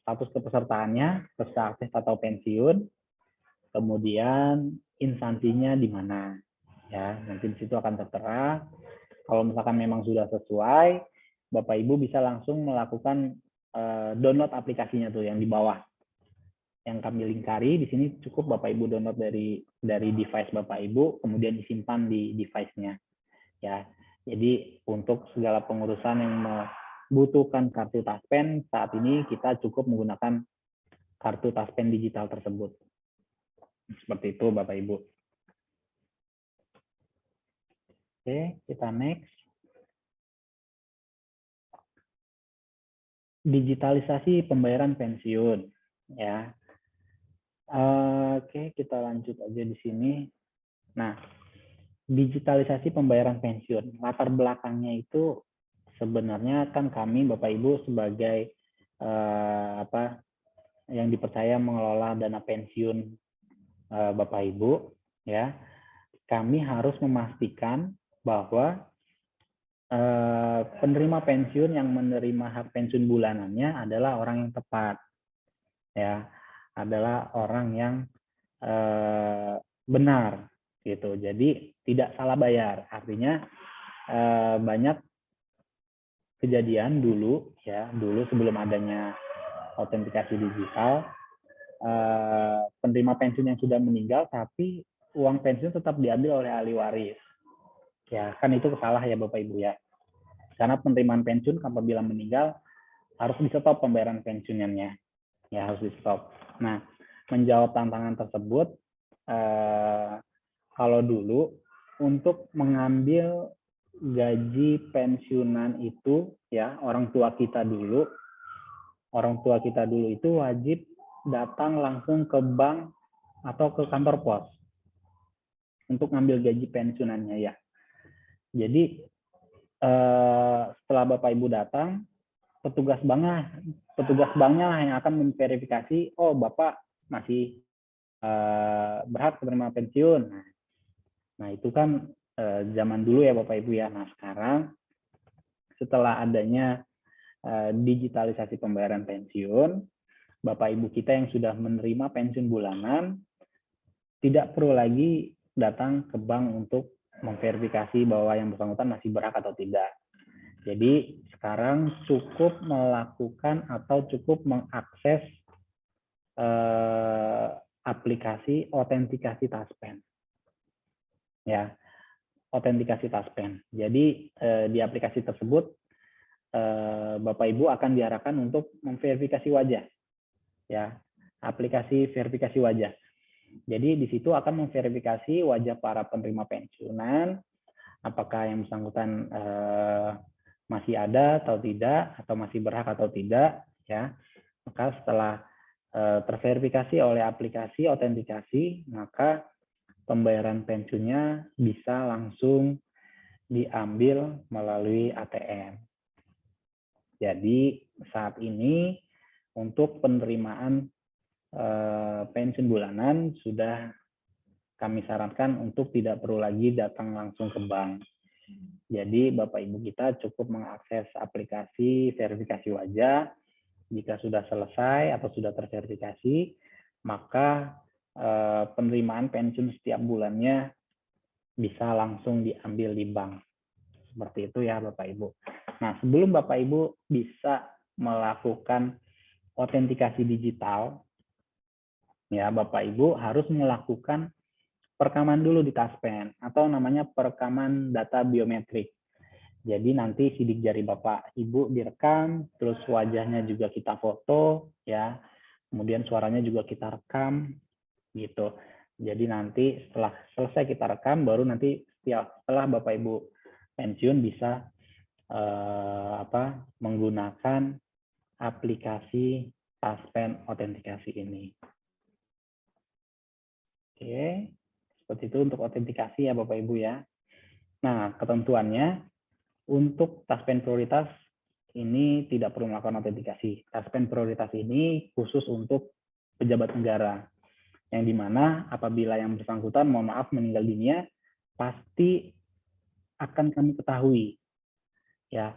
status kepesertaannya, peserta aktif atau pensiun. Kemudian instansinya di mana. Ya, nanti di situ akan tertera. Kalau misalkan memang sudah sesuai, Bapak Ibu bisa langsung melakukan download aplikasinya tuh yang di bawah. Yang kami lingkari di sini cukup Bapak Ibu download dari device Bapak Ibu, kemudian disimpan di device-nya. Ya. Jadi untuk segala pengurusan yang membutuhkan kartu Taspen, saat ini kita cukup menggunakan kartu Taspen digital tersebut. Seperti itu Bapak Ibu. Oke, kita next. Digitalisasi pembayaran pensiun, ya. Oke, kita lanjut aja di sini. Nah, digitalisasi pembayaran pensiun, latar belakangnya itu sebenarnya kan kami Bapak Ibu sebagai yang dipercaya mengelola dana pensiun Bapak Ibu, ya. Kami harus memastikan bahwa penerima pensiun yang menerima hak pensiun bulanannya adalah orang yang tepat, ya, adalah orang yang benar, gitu. Jadi tidak salah bayar. Artinya banyak kejadian dulu, ya, dulu sebelum adanya autentikasi digital, penerima pensiun yang sudah meninggal, tapi uang pensiun tetap diambil oleh ahli waris. Ya, kan itu salah ya Bapak Ibu ya. Karena penerimaan pensiun apabila meninggal harus di-stop pembayaran pensiunnya. Ya, harus di-stop. Nah, menjawab tantangan tersebut, kalau dulu untuk mengambil gaji pensiunan itu ya, orang tua kita dulu itu wajib datang langsung ke bank atau ke kantor pos untuk ngambil gaji pensiunannya ya. Jadi setelah Bapak Ibu datang, petugas banknya lah yang akan memverifikasi, oh Bapak masih berhak menerima pensiun. Nah itu kan zaman dulu ya Bapak Ibu ya. Nah sekarang setelah adanya digitalisasi pembayaran pensiun, Bapak Ibu kita yang sudah menerima pensiun bulanan tidak perlu lagi datang ke bank untuk memverifikasi bahwa yang bersangkutan masih berhak atau tidak. Jadi sekarang cukup melakukan atau cukup mengakses aplikasi autentikasi Taspen. Ya, autentikasi Taspen. Jadi di aplikasi tersebut Bapak Ibu akan diarahkan untuk memverifikasi wajah. Ya, aplikasi verifikasi wajah. Jadi di situ akan memverifikasi wajah para penerima pensiunan, apakah yang bersangkutan masih ada atau tidak, atau masih berhak atau tidak, ya. Maka setelah terverifikasi oleh aplikasi autentikasi, maka pembayaran pensiunnya bisa langsung diambil melalui ATM. Jadi saat ini untuk penerimaan pensiun bulanan sudah kami sarankan untuk tidak perlu lagi datang langsung ke bank. Jadi Bapak Ibu kita cukup mengakses aplikasi verifikasi wajah. Jika sudah selesai atau sudah terverifikasi, maka penerimaan pensiun setiap bulannya bisa langsung diambil di bank. Seperti itu ya Bapak Ibu. Nah, sebelum Bapak Ibu bisa melakukan autentikasi digital, ya Bapak Ibu harus melakukan perekaman dulu di Taspen atau namanya perekaman data biometrik. Jadi nanti sidik jari Bapak Ibu direkam, terus wajahnya juga kita foto, ya. Kemudian suaranya juga kita rekam, gitu. Jadi nanti setelah selesai kita rekam, baru nanti setelah Bapak Ibu pensiun bisa menggunakan aplikasi Taspen autentikasi ini. Oke, seperti itu untuk autentikasi ya Bapak Ibu ya. Nah, ketentuannya untuk Taspen prioritas ini tidak perlu melakukan autentikasi. Taspen prioritas ini khusus untuk pejabat negara, yang dimana apabila yang bersangkutan mohon maaf meninggal dunia, pasti akan kami ketahui. Ya,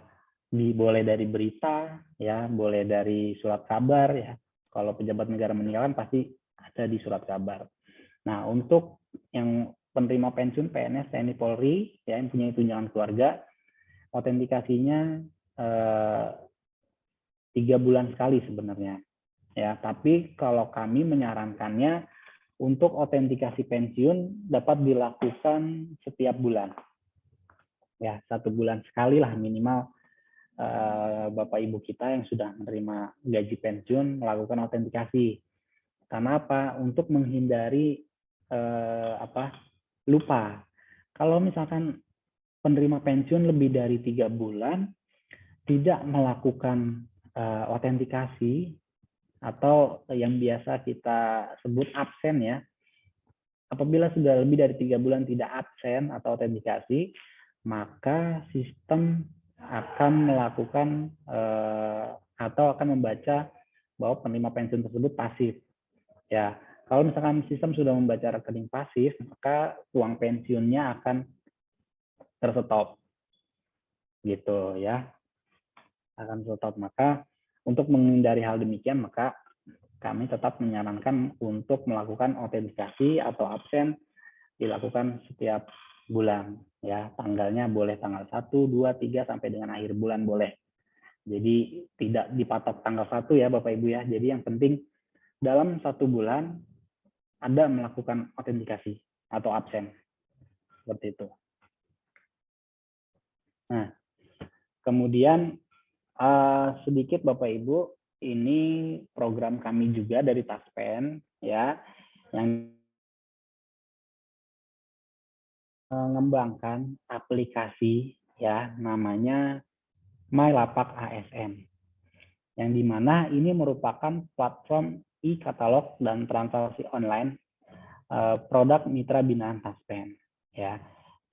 boleh dari berita, ya, boleh dari surat kabar, ya. Kalau pejabat negara meninggal pasti ada di surat kabar. Nah, untuk yang penerima pensiun PNS, TNI, Polri, ya, yang punya tunjangan keluarga, autentikasinya 3 bulan sekali sebenarnya, ya. Tapi kalau kami menyarankannya untuk autentikasi pensiun dapat dilakukan setiap bulan, ya 1 bulan sekali lah minimal. Bapak Ibu kita yang sudah menerima gaji pensiun melakukan autentikasi. Karena apa? Untuk menghindari lupa. Kalau misalkan penerima pensiun lebih dari 3 bulan tidak melakukan autentikasi atau yang biasa kita sebut absen ya. Apabila sudah lebih dari 3 bulan tidak absen atau autentikasi, maka sistem akan melakukan atau akan membaca bahwa penerima pensiun tersebut pasif. Ya, kalau misalkan sistem sudah membaca rekening pasif, maka uang pensiunnya akan terstop, gitu ya, akan terstop. Maka untuk menghindari hal demikian, maka kami tetap menyarankan untuk melakukan autentikasi atau absen dilakukan setiap bulan, ya. Tanggalnya boleh tanggal 1, 2, 3 sampai dengan akhir bulan boleh. Jadi tidak dipatok tanggal 1 ya Bapak Ibu ya. Jadi yang penting dalam 1 bulan Anda melakukan autentikasi atau absen. Seperti itu. Nah, kemudian sedikit Bapak Ibu, ini program kami juga dari Taspen ya, yang mengembangkan aplikasi ya namanya MyLapak ASN, yang dimana ini merupakan platform e-katalog dan transaksi online produk mitra binaan Taspen ya.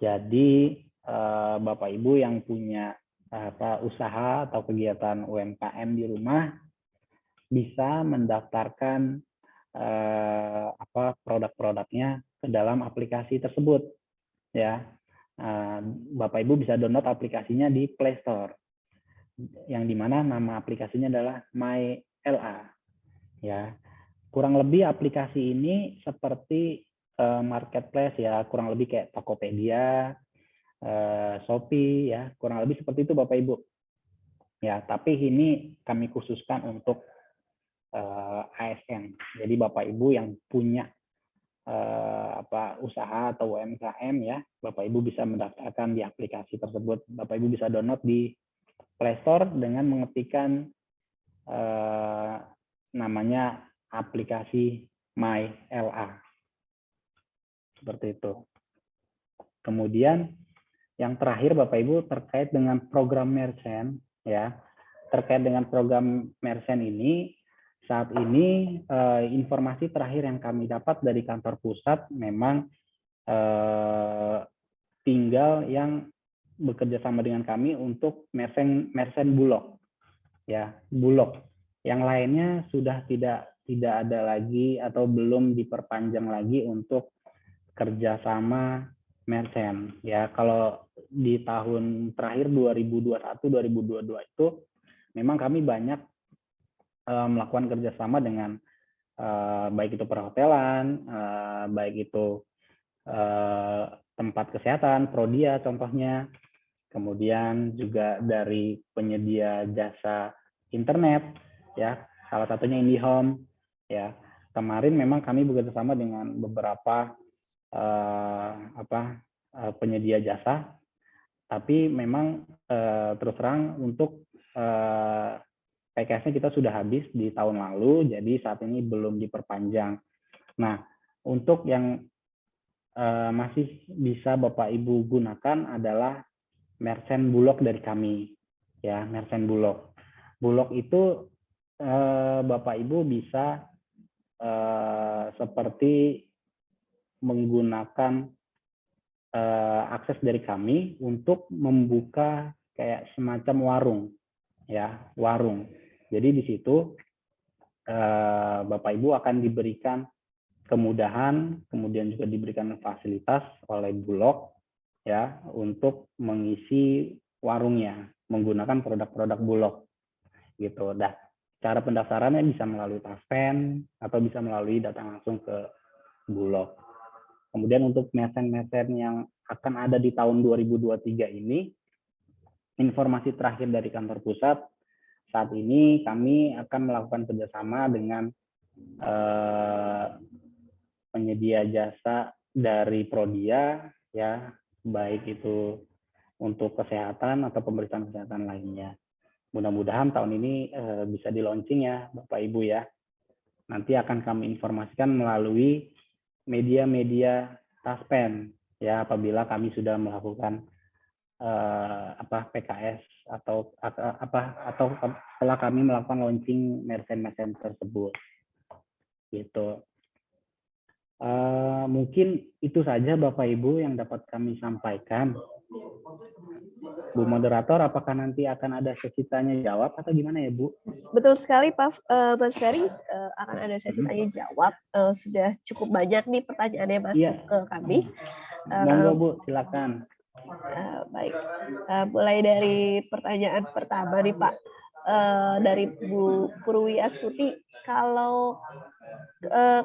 Jadi Bapak Ibu yang punya usaha atau kegiatan UMKM di rumah bisa mendaftarkan produk-produknya ke dalam aplikasi tersebut ya. Bapak Ibu bisa download aplikasinya di Play Store, yang dimana nama aplikasinya adalah MyLA ya. Kurang lebih aplikasi ini seperti marketplace ya, kurang lebih kayak Tokopedia, Shopee ya, kurang lebih seperti itu Bapak Ibu ya. Tapi ini kami khususkan untuk ASN. Jadi Bapak Ibu yang punya usaha atau UMKM ya, Bapak Ibu bisa mendaftarkan di aplikasi tersebut. Bapak Ibu bisa download di Play Store dengan mengetikkan namanya aplikasi MyLA. Seperti itu. Kemudian yang terakhir Bapak Ibu terkait dengan program Merchant ya. Terkait dengan program Merchant ini, saat ini informasi terakhir yang kami dapat dari kantor pusat memang tinggal yang bekerja sama dengan kami untuk Merchant Bulog ya, Bulog. Yang lainnya sudah tidak ada lagi atau belum diperpanjang lagi untuk kerjasama Merchant ya. Kalau di tahun terakhir 2021-2022 itu memang kami banyak melakukan kerjasama dengan baik itu perhotelan, baik itu tempat kesehatan, Prodia contohnya, kemudian juga dari penyedia jasa internet ya, salah satunya IndiHome ya. Kemarin memang kami bekerja sama dengan beberapa penyedia jasa, tapi memang terus terang untuk PKS-nya kita sudah habis di tahun lalu, jadi saat ini belum diperpanjang. Nah, untuk yang masih bisa Bapak Ibu gunakan adalah Merchant Bulog dari kami, ya, Merchant Bulog. Bulog itu Bapak Ibu bisa seperti menggunakan akses dari kami untuk membuka kayak semacam warung, ya, warung. Jadi di situ Bapak Ibu akan diberikan kemudahan, kemudian juga diberikan fasilitas oleh Bulog ya untuk mengisi warungnya menggunakan produk-produk Bulog gitu. Dah, cara pendaftarannya bisa melalui Taspen atau bisa melalui datang langsung ke Bulog. Kemudian untuk merchant-merchant yang akan ada di tahun 2023 ini, informasi terakhir dari kantor pusat, saat ini kami akan melakukan kerjasama dengan penyedia jasa dari Prodia, ya, baik itu untuk kesehatan atau pemeriksaan kesehatan lainnya. Mudah-mudahan tahun ini bisa di launching ya, Bapak Ibu ya. Nanti akan kami informasikan melalui media-media Taspen ya, apabila kami sudah melakukan PKS atau setelah kami melakukan launching merchant tersebut gitu. Mungkin itu saja Bapak Ibu yang dapat kami sampaikan. Bu Moderator, apakah nanti akan ada sesi tanya jawab atau gimana ya Bu? Betul sekali Pak Mas Ferry, akan ada sesi tanya jawab. Sudah cukup banyak nih pertanyaan yang masuk ke kami. Monggo Bu, silakan. Baik, mulai dari pertanyaan pertama nih Pak, dari Bu Purwi Astuti. Kalau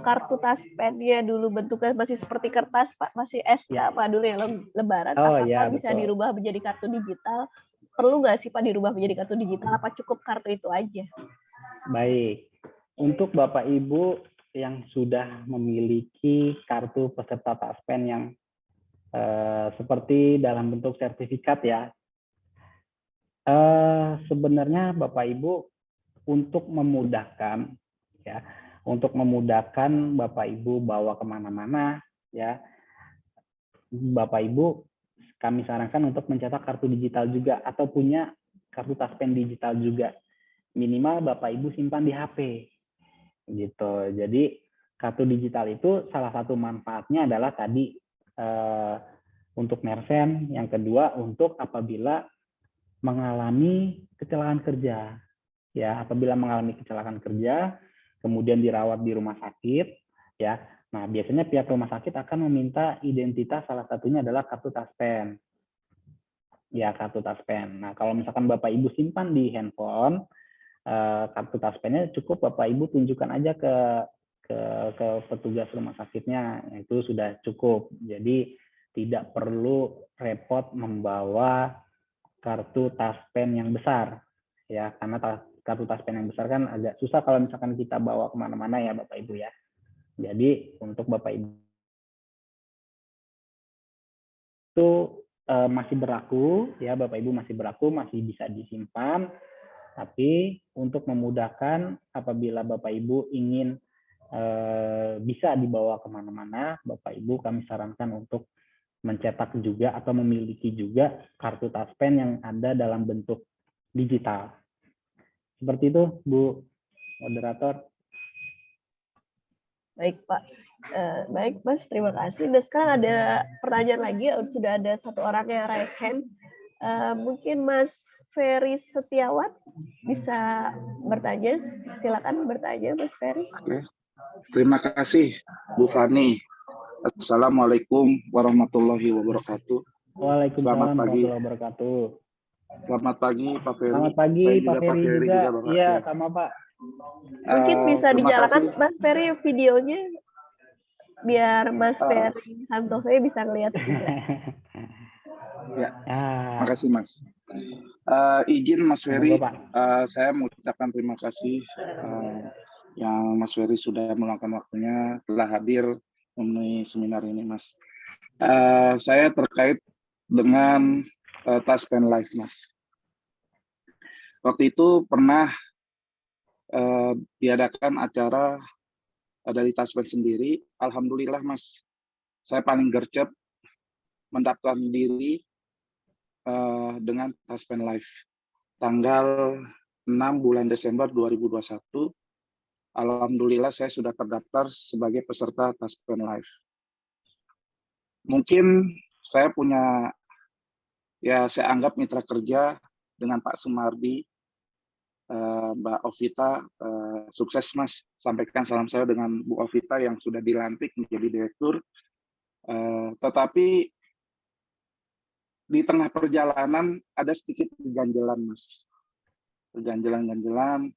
kartu Taspennya dulu bentuknya masih seperti kertas Pak, masih SK Pak dulu ya, lembaran, apakah ya, bisa betul. dirubah menjadi kartu digital? Perlu nggak sih Pak dirubah menjadi kartu digital, apa cukup kartu itu aja? Baik, untuk Bapak Ibu yang sudah memiliki kartu peserta Taspen yang seperti dalam bentuk sertifikat ya, sebenarnya Bapak Ibu untuk memudahkan ya, untuk memudahkan Bapak Ibu bawa kemana-mana ya, Bapak Ibu kami sarankan untuk mencetak kartu digital juga atau punya kartu Taspen digital juga, minimal Bapak Ibu simpan di HP gitu. Jadi kartu digital itu salah satu manfaatnya adalah tadi untuk merchant, yang kedua untuk apabila mengalami kecelakaan kerja ya, apabila mengalami kecelakaan kerja kemudian dirawat di rumah sakit ya. Nah, biasanya pihak rumah sakit akan meminta identitas, salah satunya adalah kartu Taspen. Ya, kartu Taspen. Nah, kalau misalkan Bapak Ibu simpan di handphone, kartu Taspennya cukup Bapak Ibu tunjukkan aja ke petugas rumah sakitnya, itu sudah cukup. Jadi tidak perlu repot membawa kartu Taspen yang besar ya, karena kartu taspen yang besar kan agak susah kalau misalkan kita bawa kemana-mana ya Bapak Ibu ya. Jadi untuk Bapak Ibu itu masih berlaku ya, Bapak Ibu masih berlaku, masih bisa disimpan. Tapi untuk memudahkan apabila Bapak Ibu ingin bisa dibawa kemana-mana, Bapak Ibu kami sarankan untuk mencetak juga atau memiliki juga kartu taspen yang ada dalam bentuk digital. Seperti itu, Bu Moderator. Baik, Pak. Baik, Mas. Terima kasih. Dan sekarang ada pertanyaan lagi. Sudah ada satu orang yang raise hand. Mungkin Mas Ferry Setiawan bisa bertanya. Silakan bertanya, Mas Ferry. Oke. Terima kasih, Bu Fani. Assalamualaikum warahmatullahi wabarakatuh. Waalaikumsalam warahmatullahi wabarakatuh. Selamat pagi, Pak Ferry. Selamat pagi, Pak Ferry juga. Iya, sama Pak. Mungkin bisa dinyalakan, Mas Ferry, videonya biar Mas Ferry Santoso bisa ngelihat juga. Ya, makasih Mas. Izin Mas Ferry, saya mengucapkan terima kasih yang Mas Ferry sudah meluangkan waktunya telah hadir memenuhi seminar ini, Mas. Saya terkait dengan Taspen Live, Mas. Waktu itu pernah diadakan acara dari Taspen sendiri. Alhamdulillah, Mas. Saya paling gercep mendaftar diri dengan Taspen Live. Tanggal 6 bulan Desember 2021, alhamdulillah saya sudah terdaftar sebagai peserta Taspen Live. Mungkin saya punya, ya saya anggap mitra kerja dengan Pak Sumardi, Mbak Ovita, sukses Mas. Sampaikan salam saya dengan Bu Ovita yang sudah dilantik menjadi direktur. Tetapi di tengah perjalanan ada sedikit ganjelan, Mas. Ganjelan-ganjelan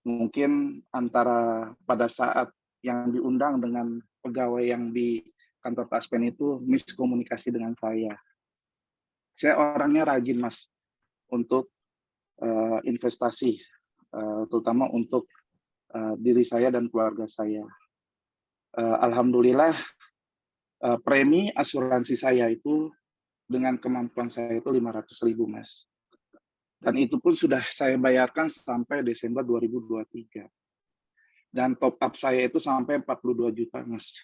mungkin antara pada saat yang diundang dengan pegawai yang di kantor Taspen itu miskomunikasi dengan saya. Saya orangnya rajin, Mas, untuk investasi, terutama untuk diri saya dan keluarga saya. Alhamdulillah, premi asuransi saya itu dengan kemampuan saya itu 500.000, Mas. Dan itu pun sudah saya bayarkan sampai Desember 2023. Dan top up saya itu sampai 42 juta, Mas.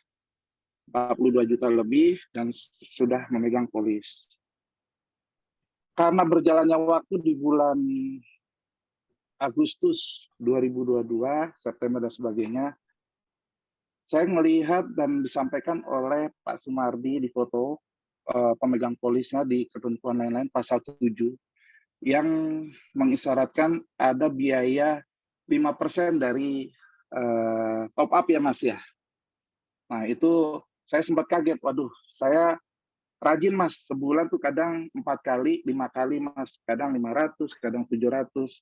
42 juta lebih dan sudah memegang polis. Karena berjalannya waktu di bulan Agustus 2022, September dan sebagainya, saya melihat dan disampaikan oleh Pak Sumardi di foto pemegang polisnya di ketentuan lain-lain pasal 7 yang mengisyaratkan ada biaya 5% dari top up ya Mas ya. Nah itu saya sempat kaget, waduh saya rajin Mas, sebulan tuh kadang 4 kali, 5 kali Mas, kadang 500, kadang 700,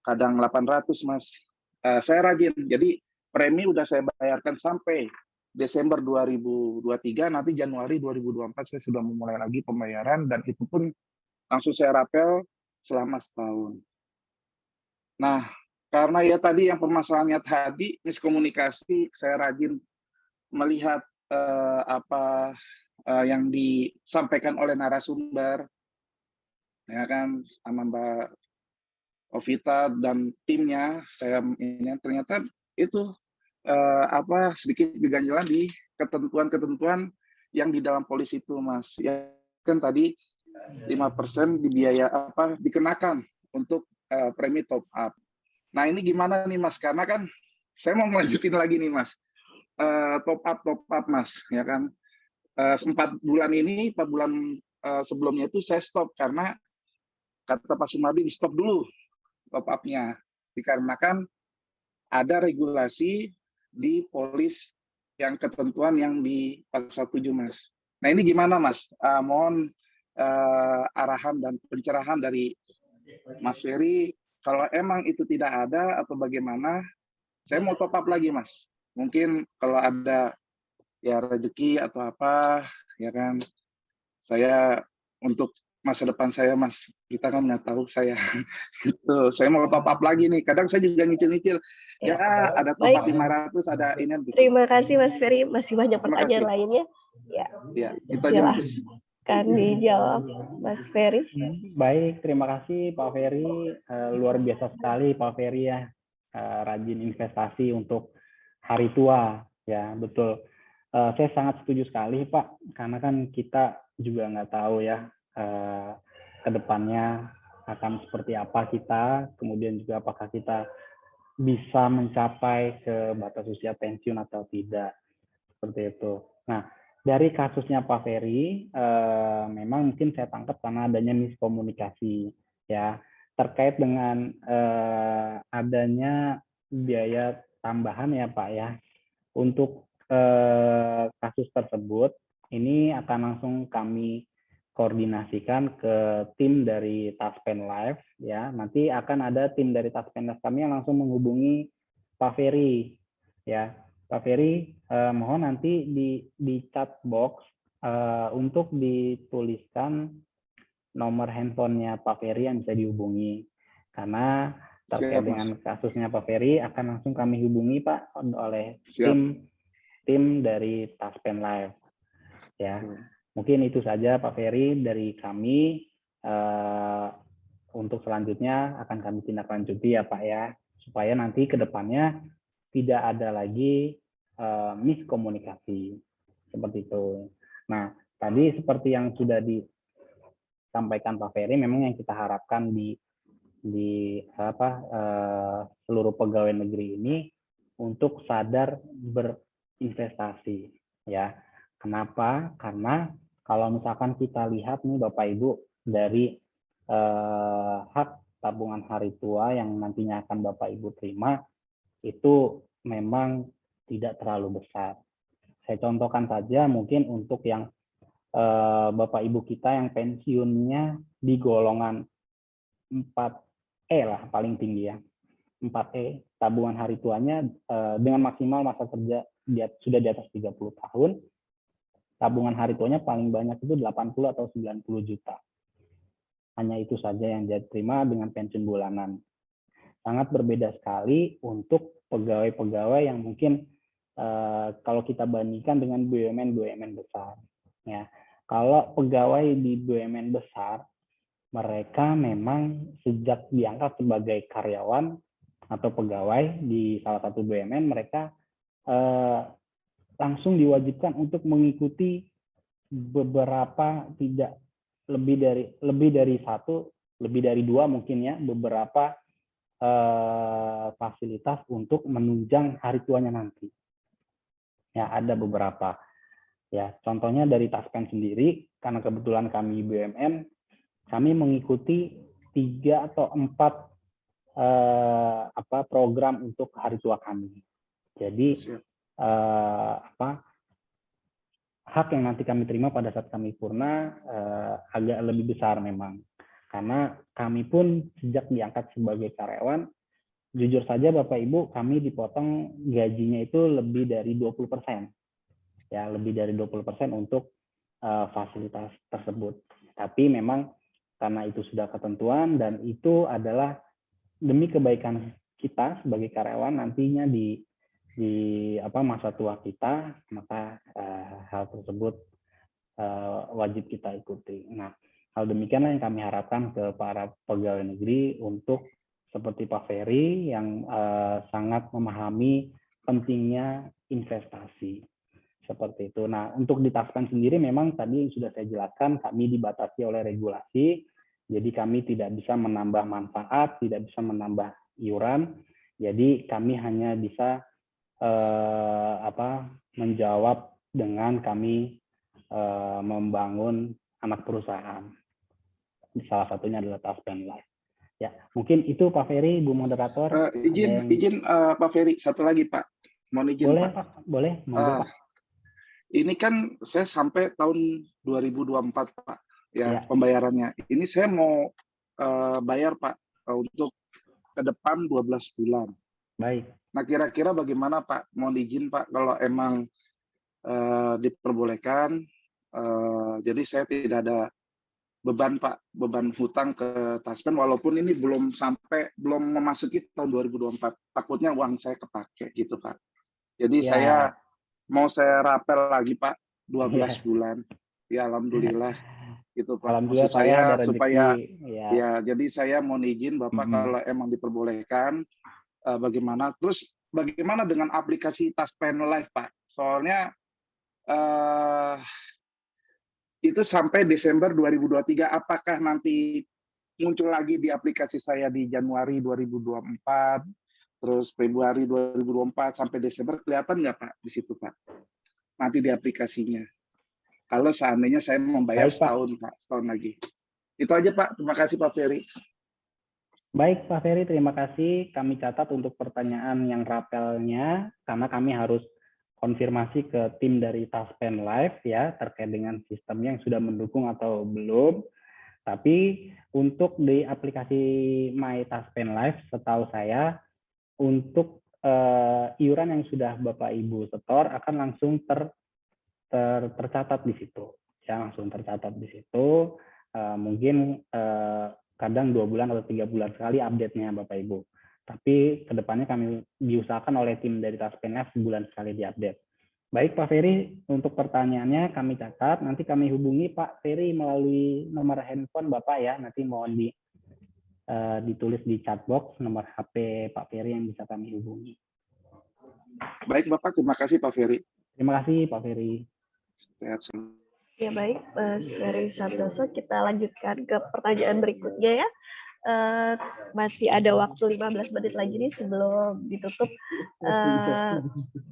kadang 800 Mas. Saya rajin, jadi premi udah saya bayarkan sampai Desember 2023, nanti Januari 2024 saya sudah memulai lagi pembayaran dan itu pun langsung saya rapel selama setahun. Nah, karena ya tadi yang permasalahannya tadi miskomunikasi, saya rajin melihat apa yang disampaikan oleh narasumber, ya kan, sama Mbak Ovita dan timnya, saya ini ternyata itu sedikit keganjilan di ketentuan-ketentuan yang di dalam polis itu, Mas. Ya kan tadi 5% di biaya dikenakan untuk premi top up. Nah ini gimana nih Mas? Karena kan saya mau melanjutin lagi nih Mas. Top up Mas, ya kan. 4 bulan ini, 4 bulan sebelumnya itu saya stop karena kata Pak Sumardi di stop dulu top up-nya. Dikarenakan ada regulasi di polis yang ketentuan yang di pasal 7 Mas. Nah ini gimana Mas? Mohon arahan dan pencerahan dari Mas Ferry. Kalau emang itu tidak ada atau bagaimana, saya mau top up lagi Mas. Mungkin kalau ada ya rezeki atau apa, ya kan, saya untuk masa depan saya, Mas. Kita kan nggak tahu saya. Gitu. Saya mau top up lagi nih. Kadang saya juga nyicil-nyicil. Ya, ada top up Baik. 500, ada ini. Gitu. Terima kasih Mas Ferry. Masih banyak Terima pertanyaan kasih. lainnya. Ya, Ya, itu aja, Mas. silahkan dijawab Mas Ferry. Baik, terima kasih Pak Ferry. Luar biasa sekali Pak Ferry ya, rajin investasi untuk hari tua ya, betul. Saya sangat setuju sekali Pak, karena kan kita juga nggak tahu ya ke depannya akan seperti apa kita, kemudian juga apakah kita bisa mencapai ke batas usia pensiun atau tidak, seperti itu. Nah, dari kasusnya Pak Ferry, memang mungkin saya tangkap karena adanya miskomunikasi ya, terkait dengan adanya biaya tambahan ya Pak ya. Untuk kasus tersebut, ini akan langsung kami koordinasikan ke tim dari Taspen Live ya. Nanti akan ada tim dari Taspen Live kami yang langsung menghubungi Pak Ferry ya. Pak Ferry, mohon nanti di chat box untuk dituliskan nomor handphonenya Pak Ferry yang bisa dihubungi. Karena terkait dengan kasusnya Pak Ferry akan langsung kami hubungi Pak oleh tim dari Taspen Live. Ya, mungkin itu saja Pak Ferry dari kami. Untuk selanjutnya akan kami tindak lanjuti ya Pak ya, supaya nanti ke depannya tidak ada lagi miskomunikasi seperti itu. Nah, tadi seperti yang sudah disampaikan Pak Ferry, memang yang kita harapkan di seluruh pegawai negeri ini untuk sadar berinvestasi ya. Kenapa? Karena kalau misalkan kita lihat nih Bapak Ibu dari hak tabungan hari tua yang nantinya akan Bapak Ibu terima itu memang tidak terlalu besar. Saya contohkan saja mungkin untuk yang Bapak Ibu kita yang pensiunnya di golongan 4E lah paling tinggi ya. 4E, tabungan hari tuanya dengan maksimal masa kerja sudah di atas 30 tahun, tabungan hari tuanya paling banyak itu 80 atau 90 juta. Hanya itu saja yang dia terima dengan pensiun bulanan. Sangat berbeda sekali untuk pegawai-pegawai yang mungkin kalau kita bandingkan dengan BUMN besar. Ya, kalau pegawai di BUMN besar, mereka memang sejak diangkat sebagai karyawan atau pegawai di salah satu BUMN, mereka langsung diwajibkan untuk mengikuti beberapa, tidak lebih dari dua mungkin ya, beberapa fasilitas untuk menunjang hari tuanya nanti. Ya, ada beberapa. Ya, contohnya dari Taspen sendiri, karena kebetulan kami BUMN, kami mengikuti 3 atau 4 program untuk hari tua kami. Jadi hak yang nanti kami terima pada saat kami purna agak lebih besar memang. Karena kami pun sejak diangkat sebagai karyawan, jujur saja Bapak Ibu, kami dipotong gajinya itu lebih dari 20%. Ya, lebih dari 20% untuk fasilitas tersebut. Tapi memang karena itu sudah ketentuan dan itu adalah demi kebaikan kita sebagai karyawan nantinya di masa tua kita, maka hal tersebut wajib kita ikuti. Nah, hal demikianlah yang kami harapkan ke para pegawai negeri untuk seperti Pak Ferry yang sangat memahami pentingnya investasi. Seperti itu. Nah, untuk di Taspen sendiri memang tadi sudah saya jelaskan, kami dibatasi oleh regulasi, jadi kami tidak bisa menambah manfaat, tidak bisa menambah iuran, jadi kami hanya bisa menjawab dengan kami membangun anak perusahaan. Salah satunya adalah Taspen Live. Ya, mungkin itu Pak Ferry, Bu Moderator. Izin Pak Ferry, satu lagi Pak. Mohon izin boleh, Pak. Boleh, monggo Pak. Ini kan saya sampai tahun 2024 Pak, ya pembayarannya. Ini saya mau bayar Pak untuk ke depan 12 bulan. Baik. Nah kira-kira bagaimana Pak? Mohon izin Pak, kalau emang diperbolehkan, jadi saya tidak ada beban Pak, beban hutang ke Taspen walaupun ini belum memasuki tahun 2024. Takutnya uang saya kepake gitu Pak. Jadi Ya, mau saya rapel lagi Pak 12 ya. bulan. Ya alhamdulillah gitu Pak. Alhamdulillah Maksud Pak ya ada saya rezeki. supaya Ya. jadi saya mohon izin Bapak kalau emang diperbolehkan bagaimana. Terus bagaimana dengan aplikasi Taspen Live Pak? Soalnya itu sampai Desember 2023. Apakah nanti muncul lagi di aplikasi saya di Januari 2024, terus Februari 2024 sampai Desember, kelihatan nggak Pak di situ Pak? Nanti di aplikasinya. Kalau seandainya saya membayar Baik, Pak. setahun Pak, setahun lagi. Itu aja Pak. Terima kasih Pak Ferry. Baik Pak Ferry, terima kasih. Kami catat untuk pertanyaan yang rapelnya, karena kami harus konfirmasi ke tim dari Taspen Live ya terkait dengan sistemnya yang sudah mendukung atau belum. Tapi untuk di aplikasi My Taspen Live, setahu saya untuk iuran yang sudah Bapak Ibu setor akan langsung tercatat di situ. Ya, langsung tercatat di situ. Mungkin kadang 2 bulan atau 3 bulan sekali update-nya Bapak Ibu. Tapi kedepannya kami diusahakan oleh tim dari Taspen Live sebulan sekali diupdate. Baik Pak Ferry, untuk pertanyaannya kami catat, nanti kami hubungi Pak Ferry melalui nomor handphone Bapak ya, nanti mohon ditulis di chat box nomor HP Pak Ferry yang bisa kami hubungi. Baik Bapak, terima kasih Pak Ferry. Terima kasih Pak Ferry. Sehat selalu. Ya baik, Mas Ferry Santoso, kita lanjutkan ke pertanyaan berikutnya ya. Masih ada waktu 15 menit lagi nih sebelum ditutup.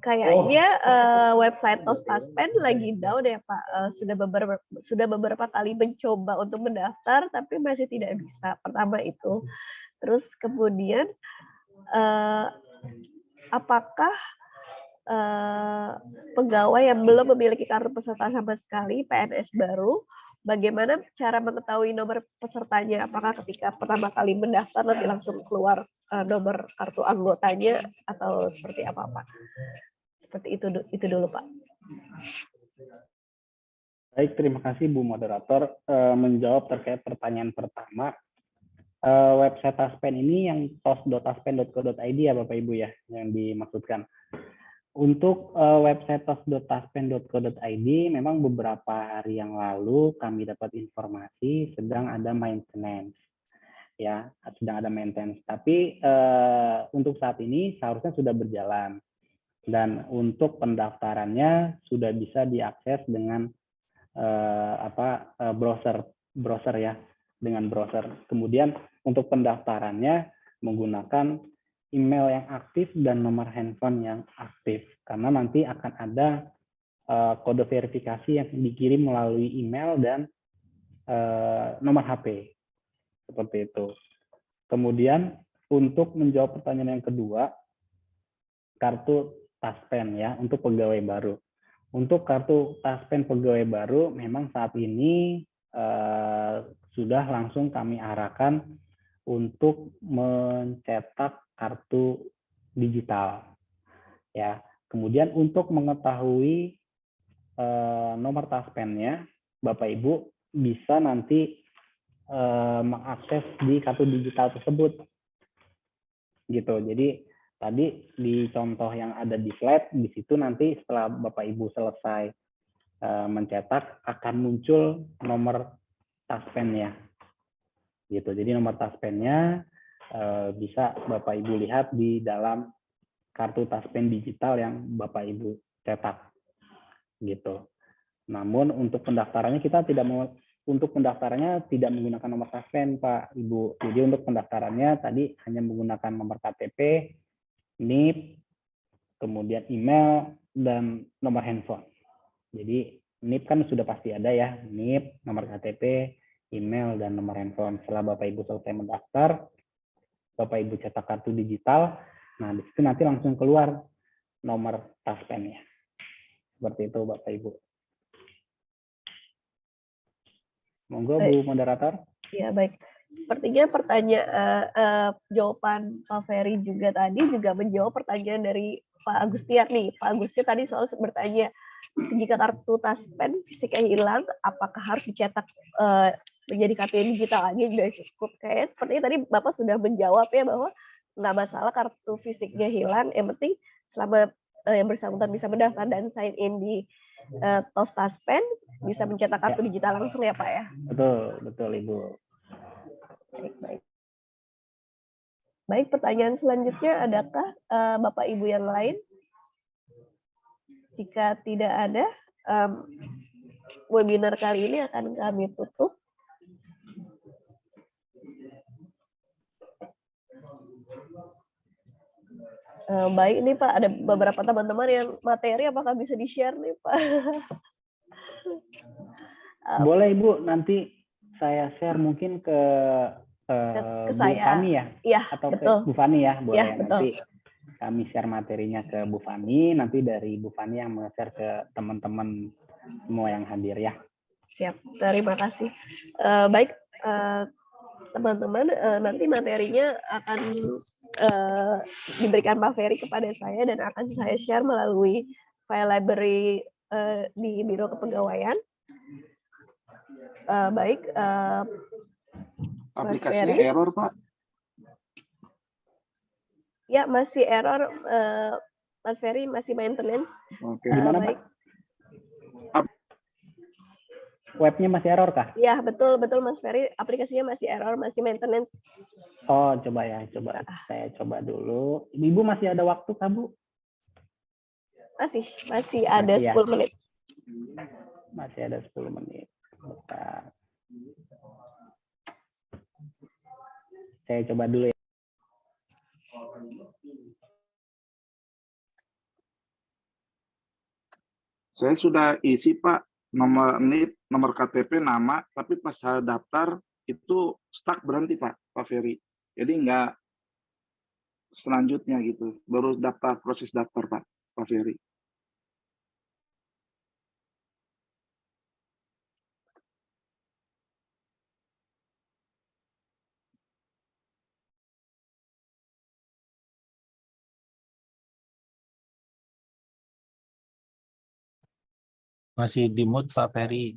Kayaknya website Taspen lagi down ya Pak. Sudah beberapa kali mencoba untuk mendaftar tapi masih tidak bisa. Pertama itu. Terus kemudian apakah pegawai yang belum memiliki kartu peserta sama sekali, PNS baru, bagaimana cara mengetahui nomor pesertanya? Apakah ketika pertama kali mendaftar nanti langsung keluar nomor kartu anggotanya atau seperti apa Pak? Seperti itu dulu Pak. Baik, terima kasih Bu Moderator. Menjawab terkait pertanyaan pertama, website Taspen ini yang tos.taspen.co.id ya Bapak Ibu ya, yang dimaksudkan. Untuk website tos.taspen.co.id memang beberapa hari yang lalu kami dapat informasi sedang ada maintenance. Ya, sedang ada maintenance. Tapi untuk saat ini seharusnya sudah berjalan. Dan untuk pendaftarannya sudah bisa diakses dengan browser ya, dengan browser. Kemudian untuk pendaftarannya menggunakan email yang aktif dan nomor handphone yang aktif, karena nanti akan ada kode verifikasi yang dikirim melalui email dan nomor HP seperti itu. Kemudian untuk menjawab pertanyaan yang kedua, kartu Taspen ya untuk pegawai baru. Untuk kartu Taspen pegawai baru memang saat ini sudah langsung kami arahkan untuk mencetak kartu digital ya. Kemudian untuk mengetahui nomor Taspennya, Bapak Ibu bisa nanti mengakses di kartu digital tersebut gitu. Jadi tadi di contoh yang ada di slide, di situ nanti setelah Bapak Ibu selesai mencetak akan muncul nomor Taspennya gitu. Jadi nomor Taspennya bisa Bapak Ibu lihat di dalam kartu Taspen digital yang Bapak Ibu cetak gitu. Namun untuk pendaftarannya kita tidak menggunakan nomor Taspen Pak Ibu. Jadi untuk pendaftarannya tadi hanya menggunakan nomor KTP, NIP, kemudian email dan nomor handphone. Jadi NIP kan sudah pasti ada ya, NIP, nomor KTP, email dan nomor handphone. Setelah Bapak Ibu selesai mendaftar, Bapak Ibu cetak kartu digital, nah di situ nanti langsung keluar nomor Taspennya. Seperti itu Bapak Ibu. Monggo Bu Moderator. Ya baik. Sepertinya jawaban Pak Ferry juga tadi juga menjawab pertanyaan dari Pak Agustian nih. Pak Agustian tadi soal bertanya, jika kartu Taspen fisiknya hilang, apakah harus dicetak menjadi KTP digital lagi sudah cukup. Kayak sepertinya tadi Bapak sudah menjawab ya bahwa nggak masalah kartu fisiknya hilang, yang penting selama yang bersangkutan bisa mendaftar dan sign in di TOS Taspen, bisa mencetak kartu digital langsung ya Pak ya? Betul Ibu. Baik. Baik, pertanyaan selanjutnya, adakah Bapak Ibu yang lain? Jika tidak ada, webinar kali ini akan kami tutup. Baik nih Pak, ada beberapa teman-teman yang materi apakah bisa di-share nih Pak? Boleh Ibu, nanti saya share mungkin ke Bu saya. Fani ya? Iya, atau betul. ke Bu Fani ya, boleh. Ya, betul. Nanti kami share materinya ke Bu Fani, nanti dari Bu Fani yang share ke teman-teman semua yang hadir ya. Siap, terima kasih. Baik, teman-teman, nanti materinya akan diberikan Pak Ferry kepada saya dan akan saya share melalui file library di Biro Kepegawaian. Baik, aplikasinya error Pak. Ya, masih error, Mas Ferry masih maintenance. Oke. Gimana baik. Pak? Webnya masih error kah? Ya, betul Mas Ferry, aplikasinya masih error, masih maintenance. Oh, coba ya, saya coba dulu. Ibu masih ada waktu kah, Bu? Masih ada 10 menit. Masih ada 10 menit. Bentar. Saya coba dulu ya. Saya sudah isi Pak, nomor NIP, nomor KTP, nama, tapi pas saya daftar itu stuck, berhenti Pak Ferry. Jadi nggak selanjutnya gitu, baru daftar, proses daftar Pak Ferry. Masih di mute Pak Ferry.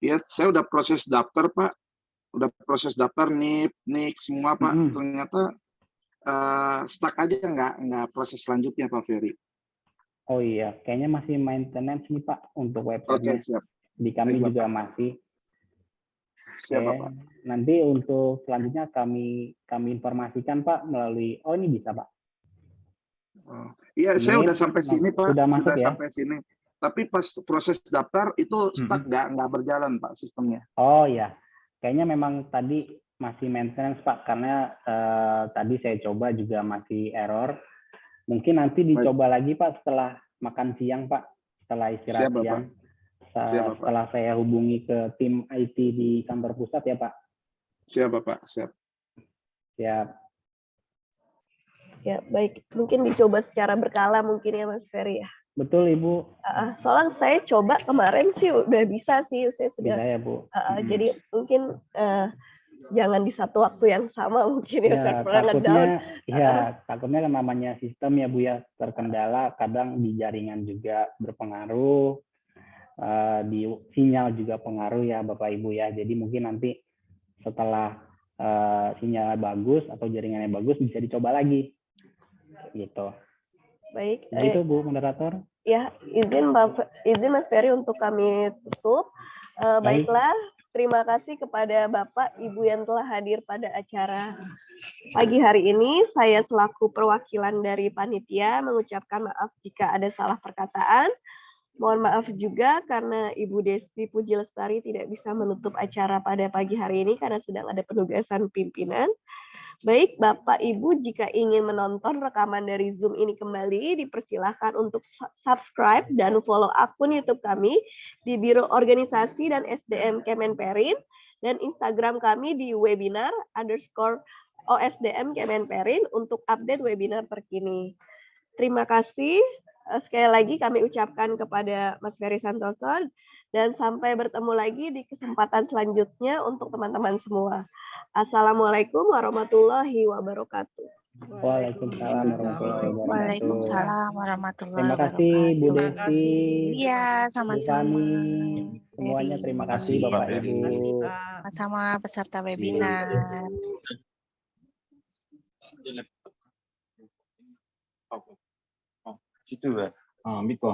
Ya, saya udah proses daftar Pak, udah proses daftar NIP, NIK semua Pak. Ternyata stuck aja, nggak proses selanjutnya Pak Ferry. Oh iya, kayaknya masih maintenance nih Pak untuk website-nya. Oke, siap. Di kami Baik, juga Bapak. masih. Siap, Oke. Pak. Nanti untuk selanjutnya kami informasikan Pak melalui, oh ini bisa Pak. Iya, saya udah sampai sini Pak. Sudah masuk ya? Sampai sini. Tapi pas proses daftar itu stuck, nggak berjalan Pak sistemnya. Oh ya, kayaknya memang tadi masih maintenance Pak, karena tadi saya coba juga masih error. Mungkin nanti dicoba lagi Pak setelah makan siang Pak, setelah istirahat siang. Setelah saya hubungi ke tim IT di kantor pusat ya Pak. Siap Bapak, siap. Siap. Ya, baik. Mungkin dicoba secara berkala mungkin ya Mas Ferry ya. Betul Ibu. Soalnya saya coba kemarin sih udah bisa sih, saya sudah. Bisa ya Bu. Jadi mungkin jangan di satu waktu yang sama mungkin ya, saya pernah ngedown. Takutnya kan namanya sistem ya Bu ya, terkendala, kadang di jaringan juga berpengaruh, di sinyal juga pengaruh ya Bapak Ibu ya. Jadi mungkin nanti setelah sinyal bagus atau jaringannya bagus bisa dicoba lagi gitu. Baik. Begitu Bu moderator. Ya, izin Mas Ferry untuk kami tutup. Baiklah, terima kasih kepada Bapak Ibu yang telah hadir pada acara pagi hari ini. Saya selaku perwakilan dari panitia mengucapkan maaf jika ada salah perkataan. Mohon maaf juga karena Ibu Desi Puji Lestari tidak bisa menutup acara pada pagi hari ini karena sedang ada penugasan pimpinan. Baik, Bapak Ibu, jika ingin menonton rekaman dari Zoom ini kembali, dipersilahkan untuk subscribe dan follow akun YouTube kami di Biro Organisasi dan SDM Kemenperin dan Instagram kami di webinar_OSDM Kemenperin untuk update webinar terkini. Terima kasih. Sekali lagi kami ucapkan kepada Mas Ferry Santoso dan sampai bertemu lagi di kesempatan selanjutnya untuk teman-teman semua. Assalamualaikum warahmatullahi wabarakatuh. Waalaikumsalam warahmatullahi wabarakatuh. Waalaikumsalam warahmatullahi Terima kasih Bu wabarakatuh. Desi, Iya, Bu sama-sama. Fani, semuanya Ferry. terima kasih Terima Bapak kasih, Ibu. Sama-sama peserta webinar. Situ, Pak. Biko.